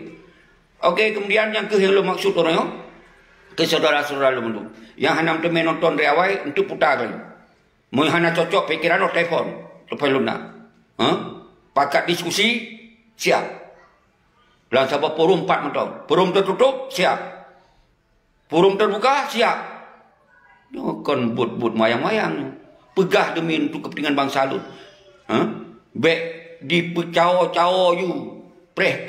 Okey, kemudian yang ke yang lo maksud orang yo. Ke saudara-saudara lo mendum. Yang hana temen nonton reawai untuk putar lagi. Mau hana cocok pikiran o telefon. Lepas lo nak. Pakat diskusi siap. Dalam sebuah forum 4 mentong. Forum tertutup siap. Forum terbuka siap. Kan but-but mayang-mayang. Pegah demi untuk kepentingan bangsa lu. Baik dipecao-cao you. Preh.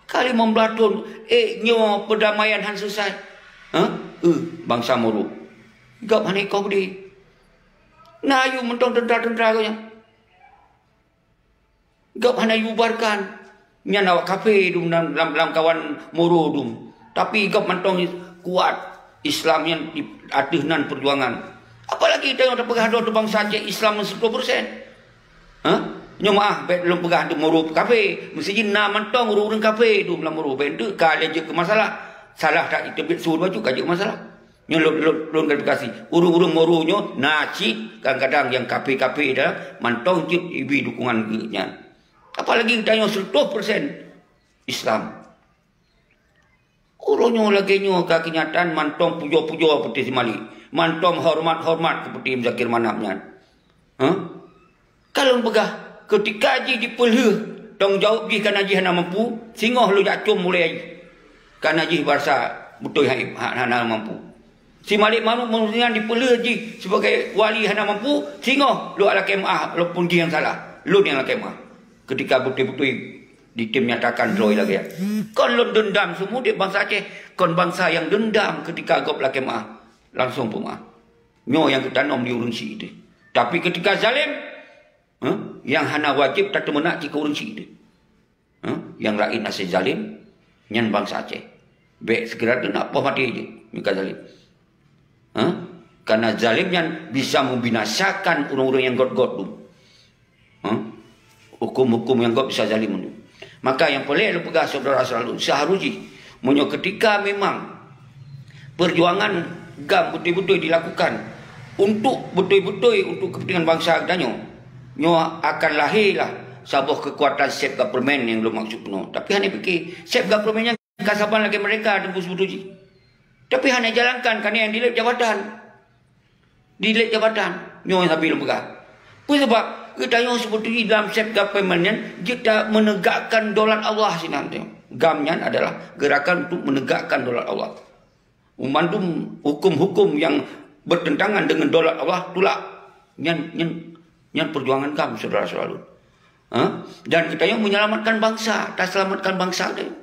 Kali membelatun. Nyo perdamaian han selesai. Bangsa Moro. Gap hanai kau beri. Nah you mentong tentera-tentera kau yang. Gap hanai bubarkan. Nya nawak kafe dum dalam kawan Moro dum. Tapi gap mentong kuat Islam yang diaduhnan perjuangan. Apalagi kita yang terpegah do bangsa Aceh Islam 10%. Nyo maah bet belum pegah do Moro kafe. Mesti na mentong urung kafe dum dalam Moro. Bet tu kali je ke masalah. Salah tak itu bet suruh baju kaje masalah. Nyo lon klarifikasi. Urung-urung Moro nyo naci kadang-kadang yang kafe-kafe dah mentong je ibi dukungan nya. Apalagi kita yang 100% Islam. Urungnya lagi nyo ke kenyataan mantong pujo-pujo seperti si Mali. Mantong hormat-hormat seperti Zakir Manapnya. Kalau pegah ketika haji dipelih tong jawab ji kan haji hana mampu, singoh lu jacum mulai haji. Kan haji barsa betul hana mampu. Si Malik Manu manusia dipelih haji sebagai wali hana mampu, singoh lu ala kemah walaupun dia yang salah. Lu yang ala kemah. Ketika betul-betul di tim nyatakan draw lagi ya. Kon lu dendam semua di bangsa Aceh. Kon bangsa yang dendam ketika gop laki maaf. Langsung pemah. Nyo yang ketanam di urung si itu. Tapi ketika zalim. Yang hana wajib tak temenak jika urung si itu. Yang lain asyik zalim. Nyan bangsa Aceh. Baik segera tu nak apa mati je. Mika zalim. Karena zalim yang bisa membinasakan orang-orang yang god-god tu. Hukum-hukum yang god bisa zalim tu. Maka yang boleh lu pegang saudara selalu seharusnya menyo ketika memang perjuangan gam betul-betul dilakukan untuk betul-betul untuk kepentingan bangsa danyo nyo akan lahirlah sebuah kekuatan self government yang lu maksud penuh. Tapi hanya fikir self government yang kasapan lagi mereka tembus betul. Tapi hanya jalankan kan yang dilek jabatan. Dilek jabatan nyo sambil lu pegang. Sebab kita yang seperti dalam self government kita menegakkan dolar Allah sinanti. Gamnya adalah gerakan untuk menegakkan dolar Allah. Memandum hukum-hukum yang bertentangan dengan dolar Allah tulak. Yang perjuangan kami saudara selalu. Dan kita yang menyelamatkan bangsa, tak selamatkan bangsa dia.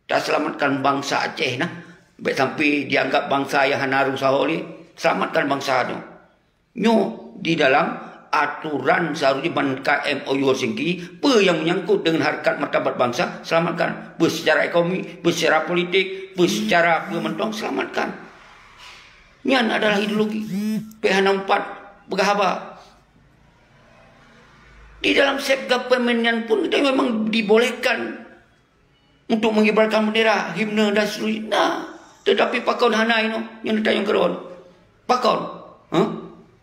Tak selamatkan bangsa Aceh nah. Baik sampai dianggap bangsa yang hanaru saholi, selamatkan bangsa dia. Nyo di dalam aturan seharusnya KM OU Helsinki apa yang menyangkut dengan harkat martabat bangsa selamatkan. Secara ekonomi, secara politik, secara pementong selamatkan. Nyan adalah ideologi PH64 bergahaba. Di dalam self government pun kita memang dibolehkan untuk mengibarkan bendera, himne dan seterusnya. Nah, tetapi pakon hana ini yang ditayang keron. Pakon.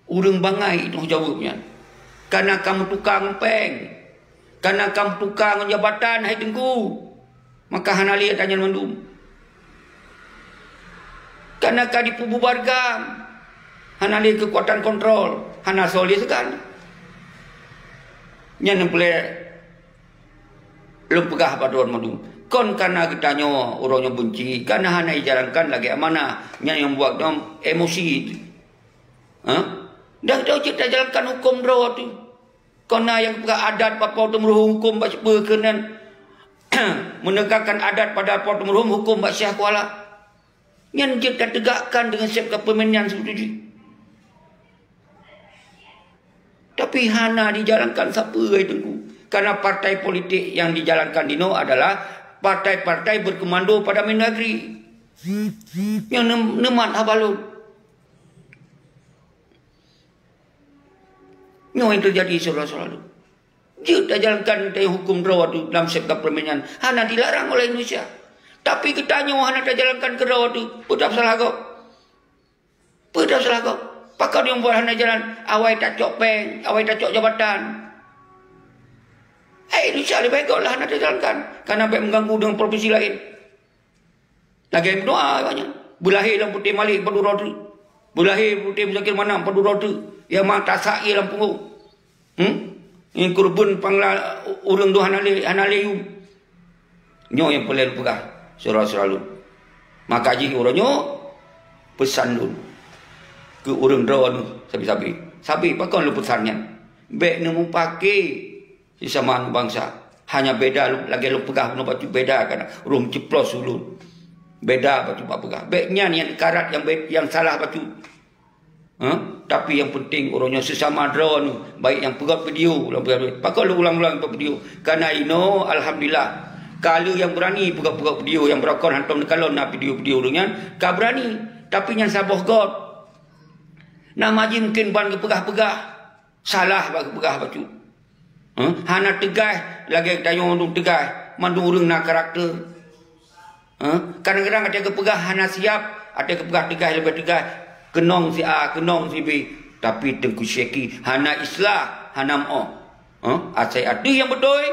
Urang bangai itu jawabnya. Karena kamu tukang peng. Karena kamu tukang jabatan hai tengku. Maka hana lihat tanya mendum. Karena kadi pububargam. Hana lihat kekuatan kontrol. Hana solih sekali. Yang boleh lu pegah pada orang mendum. Kon karena kita nyo orangnya benci. Karena hana dijalankan lagi amanah. Yang buat dom emosi itu. Dan kita jalankan hukum draw tu. Kena yang pegah adat pada temurun hukum baca berkenan menegakkan adat pada temurun hukum baca syah kuala. Yang kita tegakkan dengan self government yang setuju. Tapi hana dijalankan siapa itu? Karena partai politik yang dijalankan dino adalah partai-partai berkomando pada Mendagri. Yang nemat habalun. Nyo yang terjadi saudara-saudara tu. Dia dah jalankan hukum rawa tu dalam sektor permainan. Hana dilarang oleh Indonesia. Tapi kita nyo hana dah jalankan ke rawa tu. Betul salah kau. Betul salah kau. Pakau dia buat hana jalan. Awai tak cok peng. Awai tak cok jabatan. Indonesia lebih baik lah hana dah jalankan. Karena baik mengganggu dengan provinsi lain. Lagi yang berdoa banyak. Berlahir dalam putih malik padu roda. Berlahir putih Muzakir Manam padu roda. Yang mak tak sa'i dalam punggung. Yang kurban pangla urang tu hanaleyu. Nyo yang pelai pegah. Selalu. Maka jika orangnya pesan dulu. Ke urang draw tu. Sabi pakau lu pesannya. Baik nemu pakai sesama bangsa. Hanya beda lagi lu pegah pun baju beda kan. Rum ceplos dulu. Beda baju pak pegah. Baiknya yang karat yang salah baju. Tapi yang penting orangnya sesama drone baik yang pegat video pakau lu ulang-ulang video karena ino alhamdulillah kalau yang berani pegat video yang berakon hantam kalau nak video dengan ka berani tapi yang saboh god nama ji mungkin ban ke pegah-pegah salah bagi pegah baju hana tegah lagi dayong untuk tegah mandu urang nak karakter kadang-kadang ada ke pegah hana siap ada ke pegah tegah lebih tegah kenong si A, kenong si B. Tapi tengku syeki, hana islah, hana mo'o. Asai ada yang betul,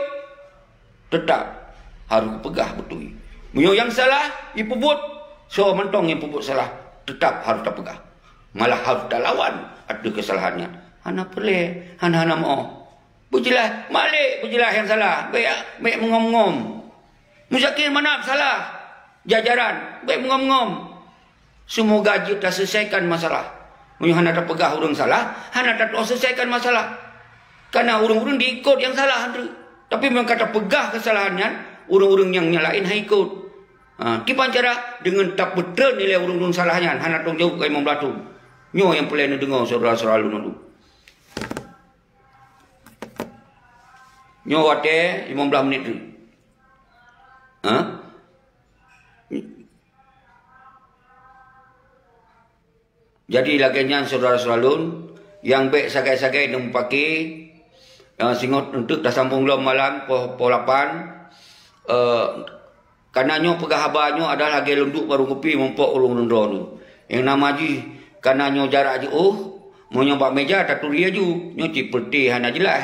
tetap harus pegah betul. Mio yang salah, ipubut. So, mentong yang pubut salah, tetap harus tak pegah. Malah harus tak lawan, ada kesalahannya. Hana pelih, hana mo'o. Berjelas, malik berjelas yang salah. Baik mengom-ngom. Muzakir Manam salah. Jajaran, baik mengom-ngom. Semoga kita selesaikan masalah. Hana tak pegah orang salah, hana tak selesaikan masalah. Karena orang-orang diikut yang salah. Tapi mereka kata pegah kesalahannya, orang-orang yang nyalain ikut. Kipan cara dengan tak betul nilai orang-orang salahnya, hana tak jauh ke Imam Batu. Nyo yang boleh dengar saudara-saudara lu. Nyo wate 15 menit tu. Jadi laginya saudara-saudara yang baik sagai-sagai dan pakai singot untuk dah sambung lom malam pukul 8 karena nyo pegah habanyo ada lagi lunduk baru kopi mumpuk ulung nundro tu. Yang nama ji karena nyo jarak je mau nyoba meja tak turi aju nyo cipeti hana jelas.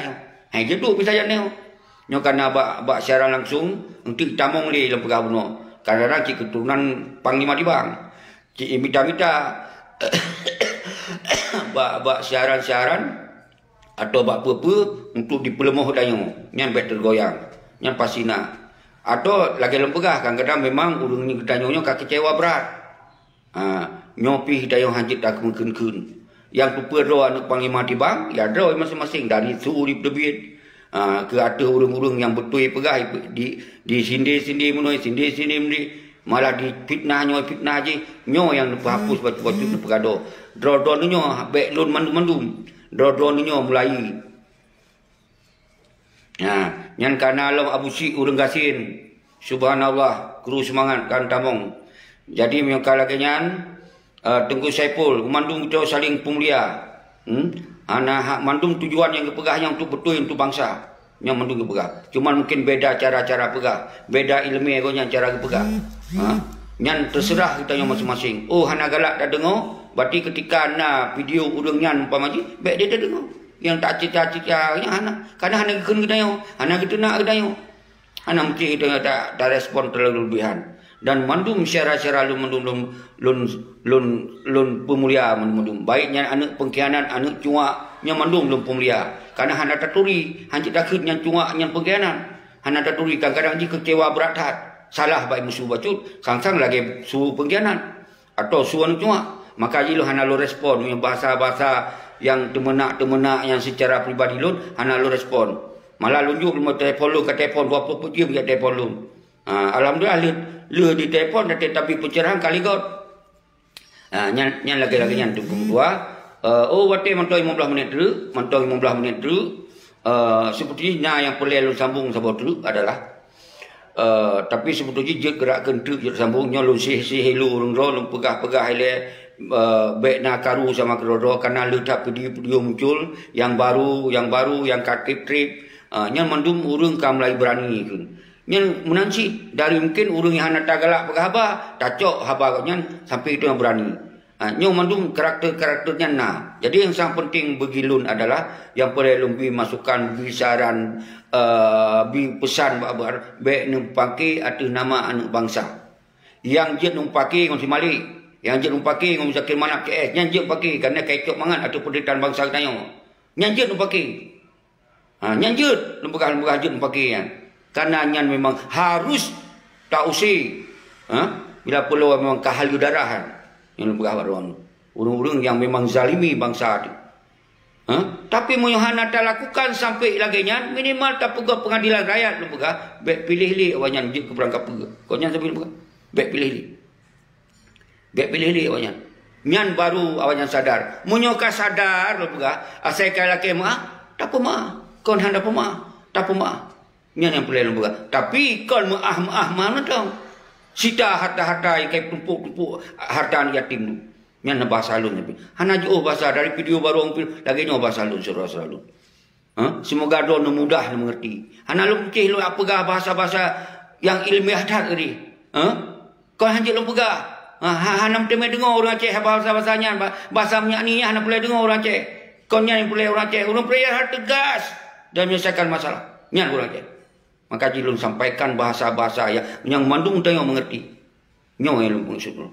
Hai je tu bisa jane. Nyo karena bak siaran langsung untuk tamong li dalam pegah buno. Kadang-kadang cik keturunan panglima di bang. Cik minta bak siaran-siaran atau bak apa untuk dipelemoh dayo nyan bet tergoyang nyan pasina atau lagi lempegah kadang-kadang memang urang ni danyo ka kecewa berat nyopi dayo hanjit dak mungkin yang pepero anak panglima tibang ya draw masing-masing dari suuri debit ke ada urang-urang yang betul pegah di sindi-sindi munoi sindi-sindi malah di fitnah je nyo yang hapus baju-baju tu pegado draw nyo baik lun mandum draw nyo mulai nyan kana alam Abu Syik urang gasin subhanallah kru semangat kan tamong jadi mengka lagi nyan Tengku Saipul mandum kita saling pemulia ana mandum tujuan yang kepegahnya untuk betul untuk bangsa yang mandung pegah. Cuma mungkin beda cara-cara pegah, beda ilmiah gonya cara pegah. Nyan terserah kita yang masing-masing. Oh hana galak dah dengar, berarti ketika na video urang nyan umpama ji, baik dia dah dengar. Yang tak cita-cita nya hana, karena hana keun kedayo, hana kita nak kedayo. Hana mesti kita tak respon terlalu lebihan. Dan mandum syara-syara lu mandum lun pemulia mandum. Baiknya anak pengkhianat, anak cuak nya mandum lun pemulia. Karena hana taturi, hancit takut yang cuak yang pengkhianat. Hana taturi kadang-kadang ji kecewa berat hat. Salah baik musuh bacut, sang-sang lagi suhu pengkhianat atau suhu anu cuak. Maka ji lu hana lu respon yang bahasa-bahasa yang temenak-temenak yang secara pribadi lu hana lu respon. Malah lunjuk lu telefon lu ke telefon berapa pun dia punya telefon lu. Alhamdulillah lu di telefon tapi pencerahan kali got. Nyan lagi-lagi nyan tunggu dua. Wate mantau 15 menit dulu, mantau 15 menit dulu. Sepertinya yang perlu lu sambung sahabat dulu adalah tapi sebetulnya je gerakkan tu je sambungnya lu sih lu urang lu pegah-pegah ile baik nak karu sama kerodo karena letak video muncul yang baru yang trip nyan mandum urang ka mulai berani kun nyan menansi dari mungkin urang yang hana tagalak pegahaba tacok haba nyan sampai itu yang berani nyo mandum karakternya nah. Jadi yang sangat penting bagi lun adalah yang perlu lebih masukan bagi saran bagi pesan babar baik numpaki atas nama anak bangsa yang je numpaki ngom si Malik yang je numpaki ngom Zakir Manap KS yang je numpaki kerana kaitok mangan atau penderitaan bangsa kita nyo yang je numpaki nyanjut lembaga je numpaki ya. Karena nyan memang harus tak usi bila perlu memang kahal darahan yang lembaga baruan urang-urang yang memang zalimi bangsa itu tapi Muyohana tak lakukan sampai lagi nyan minimal tak pegah pengadilan rakyat lembaga baik pilih-pilih awanyan je ke perangkap pegah kau nyan sampai lembaga baik pilih-pilih awanyan nyan baru awanyan sadar munyoka sadar lembaga asai kala kemah tak pemah kon handa pemah tak pemah nyan yang perlu lembaga tapi kon maah mana tahu sita harta-harta yang kayak tumpuk-tumpuk harta yatim tu nyan bahasa alun tapi hana jo bahasa dari video baru lagi nyo bahasa alun surah-surah alun semoga do mudah mengerti hana lu pekih lu apa bahasa-bahasa yang ilmiah dah tadi kon hanjit lu pegah hana temai dengar orang Aceh bahasa-bahasanya bahasa minyak ni hana boleh dengar orang Aceh kon nyan boleh orang Aceh orang prayer tegas dan menyelesaikan masalah nyan orang Aceh maka jilun sampaikan bahasa-bahasa yang mandung tengok mengerti nyo yang lu syukur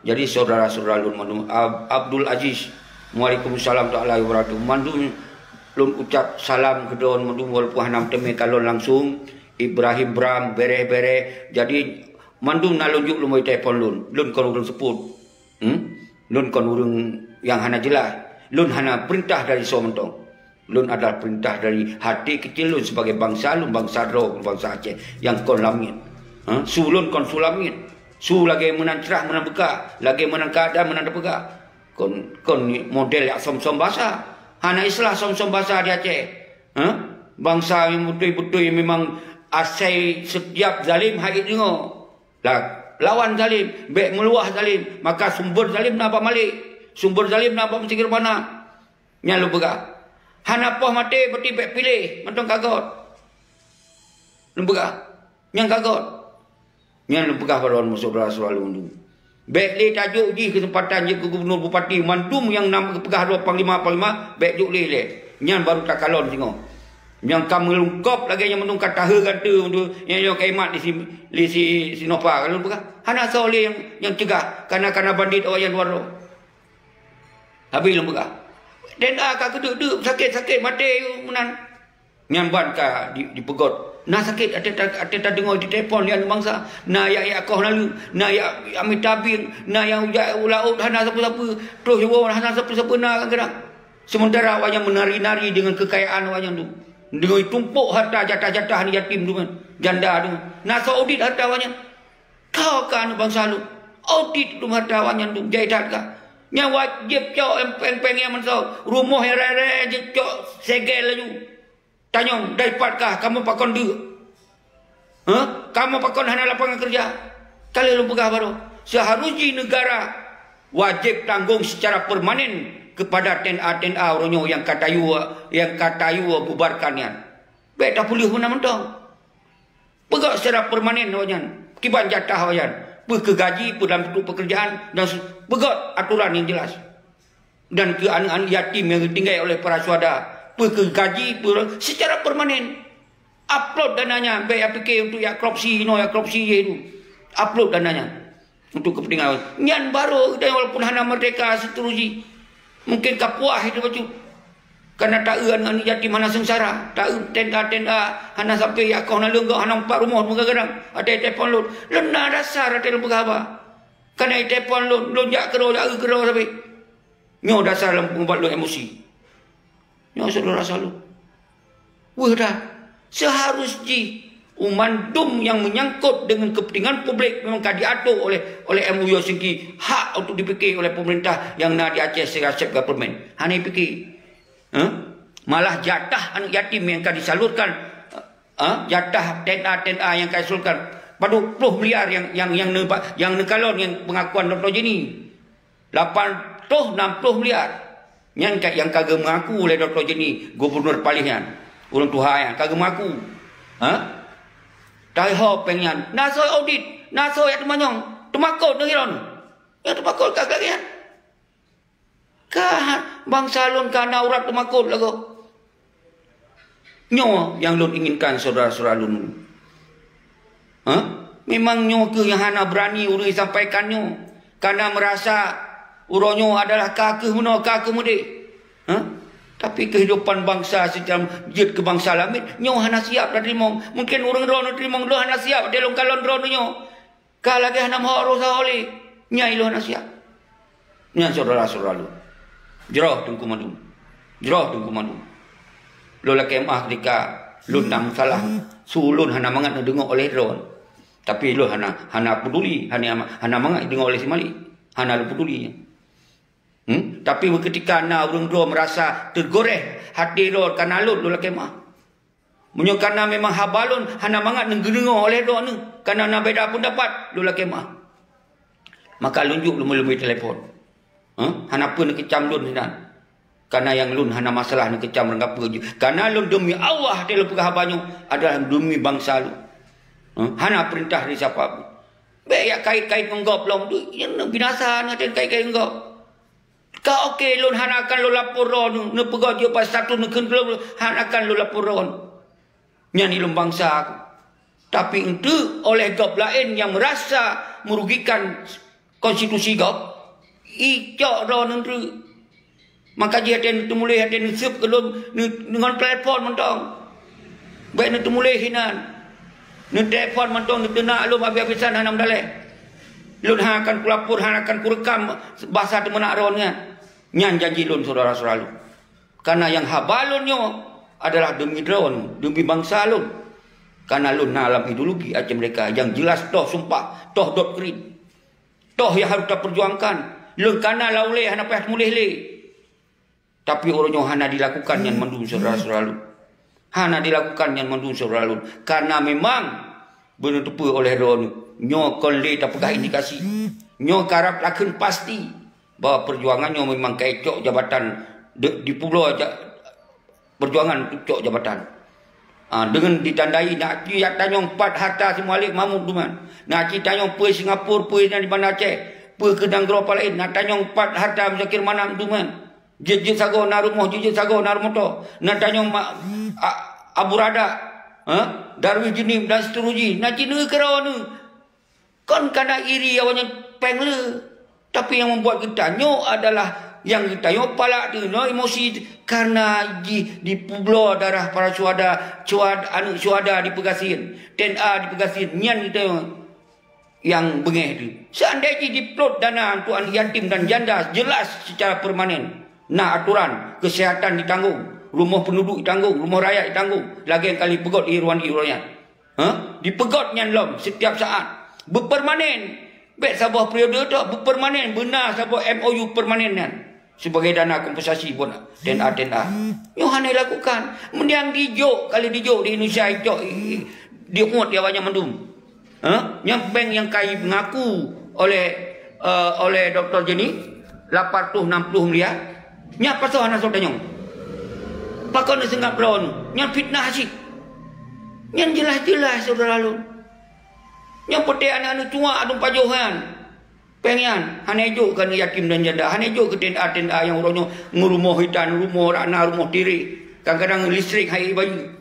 jadi saudara-saudara lun mandung Abdul Aziz Waalaikumsalam ta'ala wabarakatuh mandung lun ucap salam ke don mandung walaupun hanam teme kalon langsung Ibrahim Bram bere jadi mandung nak lunjuk lu mai telefon lun kon urang seput lun kon urang yang hana jelas lun hana perintah dari somentong lun adalah perintah dari hati kecil lun sebagai bangsa lun bangsa roh bangsa Aceh yang kon lamit su lun kon sulamit su lagi menang cerah menang beka lagi menang keadaan menang beka kon model yang som-som bahasa hana islah som-som bahasa di Aceh bangsa yang betul-betul yang memang asai setiap zalim haid dengar lawan zalim baik meluah zalim maka sumber zalim napa Malik sumber zalim napa Zakir Manap nya lu beka hana poh mati berarti baik pilih mentong kagot lembaga yang kagot yang lembaga baruan saudara selalu undu baik le tajuk di kesempatan je ke gubernur bupati mandum yang nama kepegah dua panglima baik juk le nyan baru tak kalon tengok yang kamu lengkap lagi yang menung kata untuk yang kaimat di si Nova kalau bukan hana soleh yang cegah karena bandit orang yang luar habis lembaga dan akak keduk sakit mati menan nyamban ka di pegot nah sakit ada dengar di telefon lian bangsa nah ya kau lalu nah ya amit tabing nah yang ulaut hana siapa terus hana siapa nak gerak sementara awak yang menari-nari dengan kekayaan awak yang tu dengan tumpuk harta jatah-jatah ni yatim tu kan janda tu nah audit harta awak yang kau kan bangsa lu audit tu harta awak yang tu jahidat ka yang wajib cok empeng-peng yang mensau rumah yang rare je cok segel laju tanyong daripadkah kamu pakon du kamu pakon hana lapangan kerja kali lu pegah baru seharusnya negara wajib tanggung secara permanen kepada TNA orangnya yang katayu bubarkannya baik tak boleh menang-menang pegak secara permanen awaknya kiban jatah awaknya ke gaji dalam bentuk pekerjaan dan begot aturan yang jelas dan ke anak-anak yatim yang ditinggal oleh para syuhada ke gaji secara permanen upload dananya baik APK untuk ya korupsi itu upload dananya untuk kepentingan nyan baru dan walaupun hana merdeka seterusnya mungkin kapuah itu baju karena tak anak yatim hana sengsara tak tenda hana sampai ya kau nak lenggak hana 4 rumah kadang ada telefon lu lena dasar ada lembaga apa karena telefon lu jak kero sampai nyo dasar membuat lu emosi nyo saudara salu dah seharusnya umandum yang menyangkut dengan kepentingan publik memang diatur oleh MUU segi hak untuk dipikir oleh pemerintah yang nak di Aceh secara sep government hana dipikir malah jatah anak yatim yang akan disalurkan jatah TNA yang akan disalurkan pada 10 miliar yang nekalon yang pengakuan Dr. Jenny 860 miliar. Yang kagak mengaku oleh Dr. Jenny, Gubernur Palihan, orang Tuhan kagak mengaku. Tahu pengen nasoi audit, nasoi at manyong, tumakot ngiron. Yang tumakot kagak ya. Kah bangsa lun kana urat tumakot lagu. Nyo yang lun inginkan saudara-saudara lun. Memang nyo ke yang hana berani urang sampaikan nyo. Karena merasa uronyo adalah kakek muno kakek mudik. Tapi kehidupan bangsa secara jid kebangsa lamit nyo hana siap dah terima. Mungkin orang rono terima lo hana siap dia long kalon rono nyo. Ka lagi hana mau rosa oli. Nyai lo hana siap. Nya saudara-saudara lu. Jeroh tungku madu. Jeroh tungku madu. Lo la kemah ketika lu nang salah sulun hana mangat dengar oleh ron. Tapi lo hana peduli, hana mangat dengar oleh si Malik. Hana lu peduli. Tapi ketika na orang dua merasa tergoreh hati ro kana lut lu kemah. Munyo kana memang habalun hana mangat dengar oleh do ni. Kana na beda pendapat lu kemah. Maka lunjuk lu melalui telefon. Hana pun kecam lun hinan. Karena yang lun hana masalah nak kecam orang apa je. Karena lun demi Allah dia lu pegah banyak adalah demi bangsa lu. Hana perintah dari siapa pun. Baik ya kait-kait menggop long tu yang binasa nak kait-kait menggop. Kau okey lun hana akan lu lapor ron nu pegah dia pas satu nak kendul hana akan lu lapor ron. Nyani lun bangsa aku. Tapi itu oleh gop lain yang merasa merugikan konstitusi gop. Icok ron itu. Maka dia ada mulai ada nisip kelum dengan platform mentong. Baik nanti mulai hinan. Ni telefon mentong ni nak lu habis-habisan hanam dalek. Lun akan kulapur, akan kurekam bahasa temenak ron kan. Nyan janji lun saudara-saudara lu. Karena yang habalunnya adalah demi drone, demi bangsa lun. Karena lun alam ideologi aja mereka yang jelas toh sumpah, toh doktrin. Toh yang harus kita perjuangkan. Lun karena lauleh hana payah mulih le. Tapi orangnya hana dilakukan yang mendung saudara-saudara lu. Hana dilakukan yang mendung saudara lu. Karena memang benar tepu oleh ron. Nyo kon le tak pegah indikasi. Nyo karap lakukan pasti bahawa perjuangannya memang kecok jabatan di pulau perjuangan kecok jabatan. Dengan ditandai nak kita tanyong 4 harta semua alik mamuk duman. Nak kita tanyong puai Singapura, puai di Bandar Aceh, puai kedang geropa lain. Nak tanyong 4 harta menzakir mana duman. Jejak sago na rumah, jejak sago na rumah to. Nak tanyong Abu Rada, Darwis Jinim dan seterusnya. Nak cina kerana kon kana iri awaknya pengle. Tapi yang membuat kita nyok adalah yang kita nyok palak tu no emosi karena di pulau darah para syuhada di Pegasin, TNA di Pegasin, nyan kita yang bengeh tu. Seandainya diplot dana untuk yatim dan janda jelas secara permanen. Nah aturan kesihatan ditanggung, rumah penduduk ditanggung, rumah rakyat ditanggung. Lagi yang kali pegot iruan-iruannya. Dipegot nyan lom setiap saat. Berpermanen. Baik sebuah periode tu berpermanen benar sebuah MOU permanen kan. Sebagai dana kompensasi pun TNA. Yang hanya lakukan. Mendiang dijok kali dijok di Indonesia dijok diumut dia banyak mendum. Yang bank yang kai mengaku oleh Dr. Jenny 860 miliar. Nya pasal hana sodanyong. Pakon sengat belon. Nya fitnah sih. Yang jelas-jelas saudara lu. Yang putih anak-anak cua adung pajohan. Pengen hanejo kan yatim dan janda. Hanejo ke tenda-tenda yang orangnya ngurumuh hitan, rumah rana, rumah tiri. Kadang-kadang listrik hai bayu.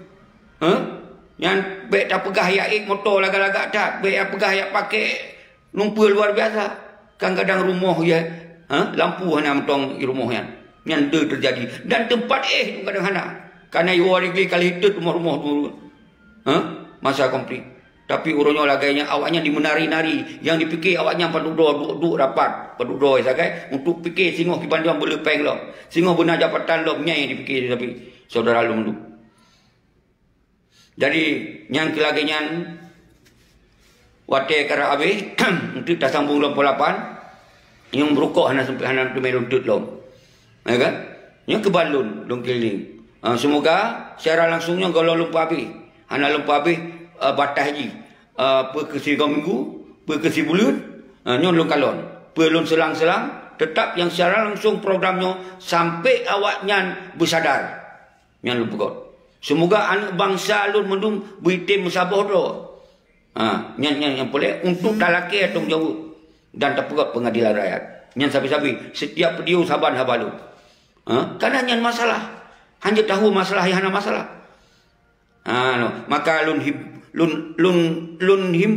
Yang baik tak pegah yaik motor lagak-lagak tak. Baik pegah yak pakai numpul luar biasa. Kadang-kadang rumah ya lampu hana mentong di rumah yang. Yang terjadi. Dan tempat kadang hana. Karena iwarigli kali itu rumah-rumah tu. Masa komplit. Tapi urunyo lagainya awaknya dimenari-nari. Yang dipikir awaknya penduduk rapat. Penduduk sagai untuk fikir singoh kibanduan berlepeng lo. Singoh benar jabatan lo yang dipikir tapi saudara lu mendu. Jadi yang kelagainya wate kara abe untuk tak sambung lo polapan yang berukok hana sampai hana tumerudut lo. Ya kan? Yang kebalun dong keliling. Semoga secara langsungnya kalau lupa abe. Hana lupa abe batas haji per ke 3 minggu per ke 1 bulan nyon long kalon per lon selang-selang tetap yang secara langsung programnya sampai awaknya bersadar. Yang lu pegot. Semoga anak bangsa lu mendung buitim musabah do. Yang boleh untuk talaki atau jawab dan terpegot pengadilan rakyat. Yang sabi-sabi setiap video saban habalu. Karena yang masalah hanya tahu masalah yang hana masalah. Maka lun him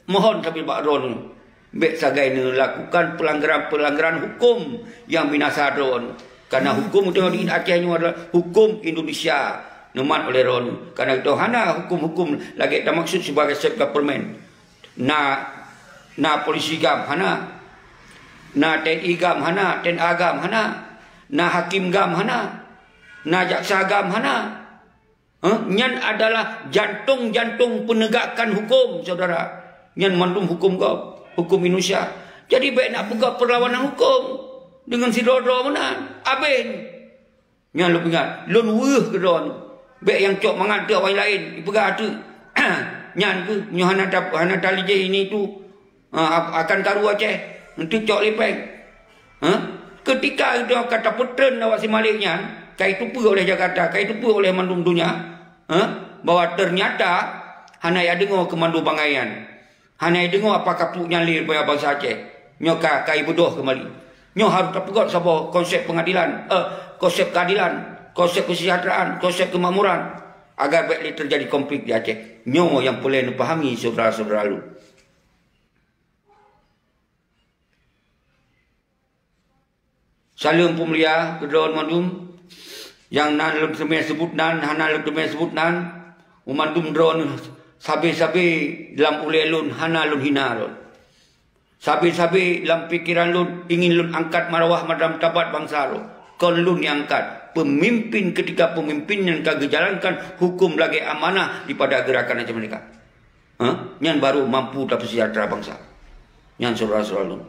mohon tapi bakron bek sagai lakukan pelanggaran hukum yang binasa ron. Karena hukum itu di Aceh ini adalah hukum Indonesia nemat oleh ron. Karena itu hana hukum-hukum lagi tak maksud sebagai self government. Na polisi gam hana, na TNI gam hana, TNA gam hana, na hakim gam hana, na jaksa gam hana. Nyan adalah jantung-jantung penegakan hukum, saudara. Nyan mandum hukum kau, hukum Indonesia. Jadi baik nak buka perlawanan hukum dengan si dodo mana? Abin. Nyan lu ingat, lun wuh ke don. Baik yang cok mengata orang lain, dipegang tu. Nyan tu, hana tali je ini tu akan taruh Aceh. Nanti cok lepeng. Ketika itu kata petren awak si maliknya, kai itu pun oleh Jakarta, kai itu pun oleh mandum dunia. Bahwa ternyata hana ya dengar kemandu bangaian, hana ya dengar apakah puk nyalir pada bangsa Aceh. Nyoka kai bodoh kembali. Nyo harus terpegot sama konsep pengadilan, konsep keadilan, konsep kesejahteraan, konsep kemakmuran agar baik terjadi konflik di Aceh. Nyo yang boleh dipahami saudara-saudara lu. Salam pemulia kedon mandum yang nan lem semai sebut nan hana lem semai sebut nan umandum drone sabi-sabi dalam ulelun hana lun hina lun sabi-sabi dalam pikiran lun ingin lun angkat marwah madam tabat bangsa lun kon lun yang angkat pemimpin ketika pemimpin yang kagak jalankan hukum lagi amanah daripada gerakan macam mereka yang baru mampu dapat sejahtera bangsa yang saudara-saudara lun.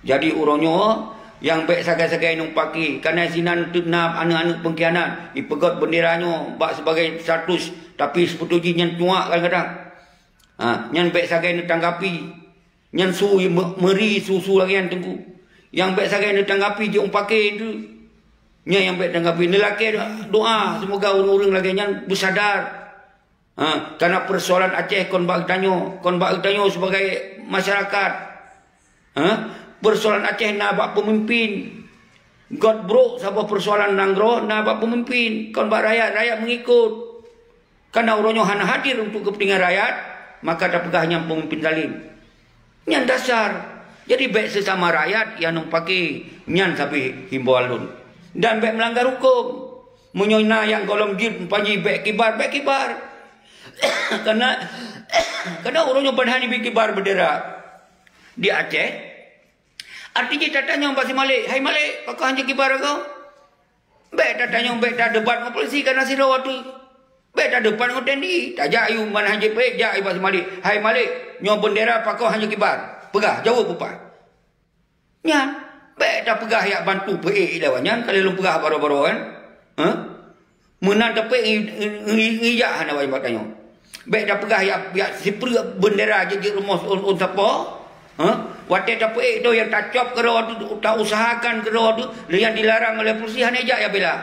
Jadi urangnya yang baik sagai-sagai numpaki karena sinan tunap anak-anak pengkhianat dipegot benderanya bak sebagai status tapi sebetulnya nyan tuak kadang-kadang nyan baik sagai ditanggapi nyan su meri susu lagi yang tengku yang baik sagai ditanggapi je umpaki itu nyan yang baik tanggapi lelaki doa semoga urang-urang lagi nyan bersadar karena persoalan Aceh kon bak tanya sebagai masyarakat persoalan Aceh nak bak pemimpin. God bro sabah persoalan Nanggro nak bak pemimpin. Kon bak rakyat mengikut. Karena orangnya hana hadir untuk kepentingan rakyat, maka dah pegahnya pemimpin zalim. Nyan dasar. Jadi baik sesama rakyat yang numpaki nyan tapi himbauan lun. Dan baik melanggar hukum. Menyona yang golong jid panji baik kibar. Karena orangnya padahal ni kibar bendera di Aceh. Artinya tak tanya Pak Si Malik, hai Malik, pakau hanya kibar kau? Baik tak tanya, baik tak debat dengan polisi karena si rawat tu. Baik tak debat dengan TNI, tak jayu mana hanya baik, jayu Pak Si Malik. Hai Malik, nyawa bendera pakau hanya kibar. Pegah, jawab apa? Nyan, baik tak pegah yang bantu PE lawan nyan, kalau lu pegah baru-baru kan? Menang tak PE, ngijak hana wajib tanya. Baik tak pegah yang sipri bendera jadi rumus on siapa? Waktu tak PE tu yang tak cop kerau tu, tak usahakan kerau tu, yang dilarang oleh polisi hanya ejak ya bela.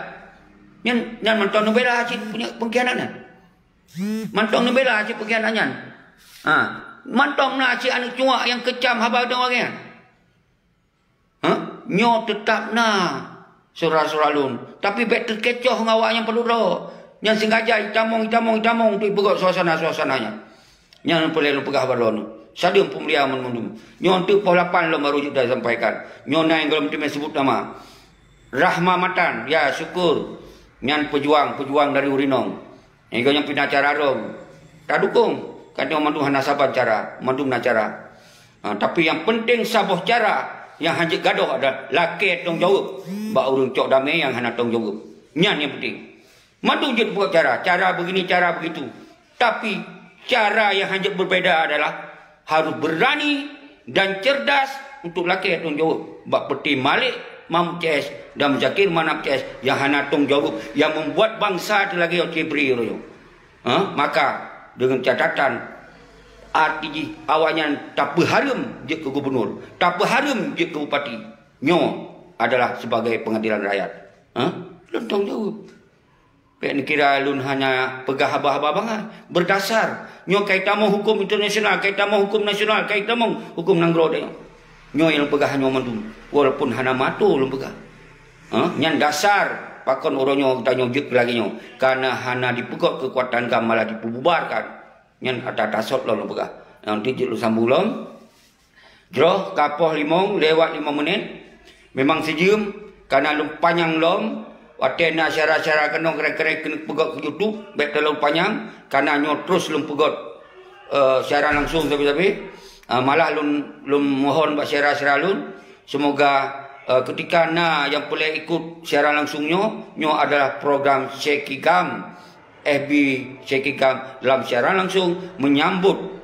Yang mantong bela hasil punya pengkhianatan. Mantong bela hasil pengkhianatan. Mantong na hasil anak cuak yang kecam habang tu orang. Nyo tetap na saudara-saudara lun. Tapi baik terkecoh ngawak yang perlu ro. Yang sengaja hitamong tu ipegot suasana-suasananya. Yang boleh lu pegah baron. Sadim pemulia menundum. Nyon tu pola 8 lo baru sudah sampaikan. Nyon yang belum sebut nama. Rahma Matan, ya syukur. Nyan pejuang dari Urinong. Yang pindah cara rom. Tak dukung. Kata mandum hana sabar cara, mandum na cara. Tapi yang penting saboh cara yang hanjik gaduh ada laki tong jawab. Ba urang cok damai yang hana tong jawab. Nyan yang penting. Mandum je buat cara begini, cara begitu. Tapi cara yang hanjik berbeza adalah harus berani dan cerdas untuk laki tong jawab. Bak peti Malik, Mam CS dan Zakir Manap CS yang hana tong jawab yang membuat bangsa itu lagi cibri royo. Maka dengan catatan arti awalnya tak berharum je ke gubernur, tak berharum je ke bupati. nyo adalah sebagai pengadilan rakyat. Lun tong jawab. Pek ni kira lun hanya pegah haba-haba banget. Berdasar nyo kaitan mo hukum internasional, kaitan mo hukum nasional, kaitan mo hukum nanggro dia. Nyo yang pegah nyo mandu. Walaupun hana matu lun pegah. Nyan dasar pakon oronyo tanyo jek lagi nyo. Karena hana dipegot kekuatan kam malah dipububarkan. Nyan ada tasot lun pegah. Nanti jek lu sambulong. Jroh kapoh limong lewat 5 menit. Memang sejam karena lu panjang lom. Watena syara-syara kena kerek-kerek kena pegot ke YouTube. Baik terlalu panjang. Karena nyo terus lu pegot syara langsung tapi malah lu mohon buat syara-syara lu. Semoga ketika yang boleh ikut syara langsung nyo adalah program Sekigam. FB Sekigam dalam syara langsung menyambut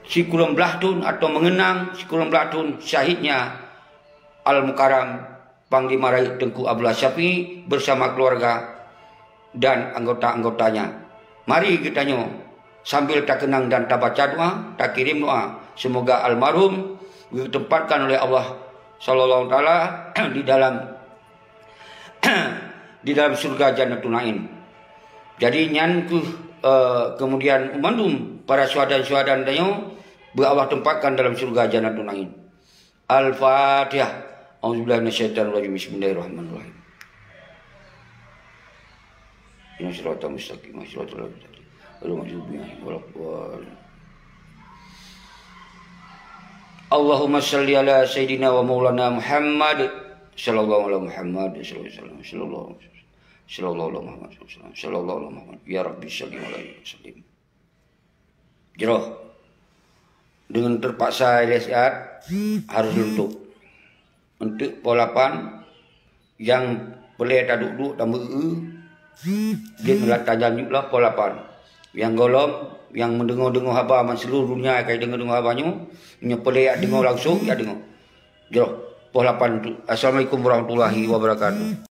si Kulon Blahtun atau mengenang si Kulon Blahtun syahidnya Al-Mukarram Panglima Rakyat Tengku Abdullah Syafi'i bersama keluarga dan anggota-anggotanya. Mari kita sambil tak kenang dan tak baca doa, tak kirim doa. Semoga almarhum ditempatkan oleh Allah Sallallahu Taala di dalam surga Jannatul Naim. Jadi kemudian umandum para syuhada-syuhada danyo Allah tempatkan dalam surga Jannatul Naim. Al-Fatihah. A'udzubillahi minasyaitonir rajim. Bismillahirrahmanirrahim. Inna siratal mustaqim, siratal ladzina Allahumma shalli ala sayyidina wa maulana Muhammad sallallahu alaihi Muhammad sallallahu alaihi Muhammad ya Rabbi salli alaihi wasallam. Jeroh dengan terpaksa lihat harus untuk polapan yang boleh tak duduk dan dia melata janjuklah polapan yang golom yang mendengar-dengar haba man seluruh dunia kai dengar-dengar habanya nya boleh dengar langsung ya dengar. Jeroh polapan. Assalamualaikum warahmatullahi wabarakatuh.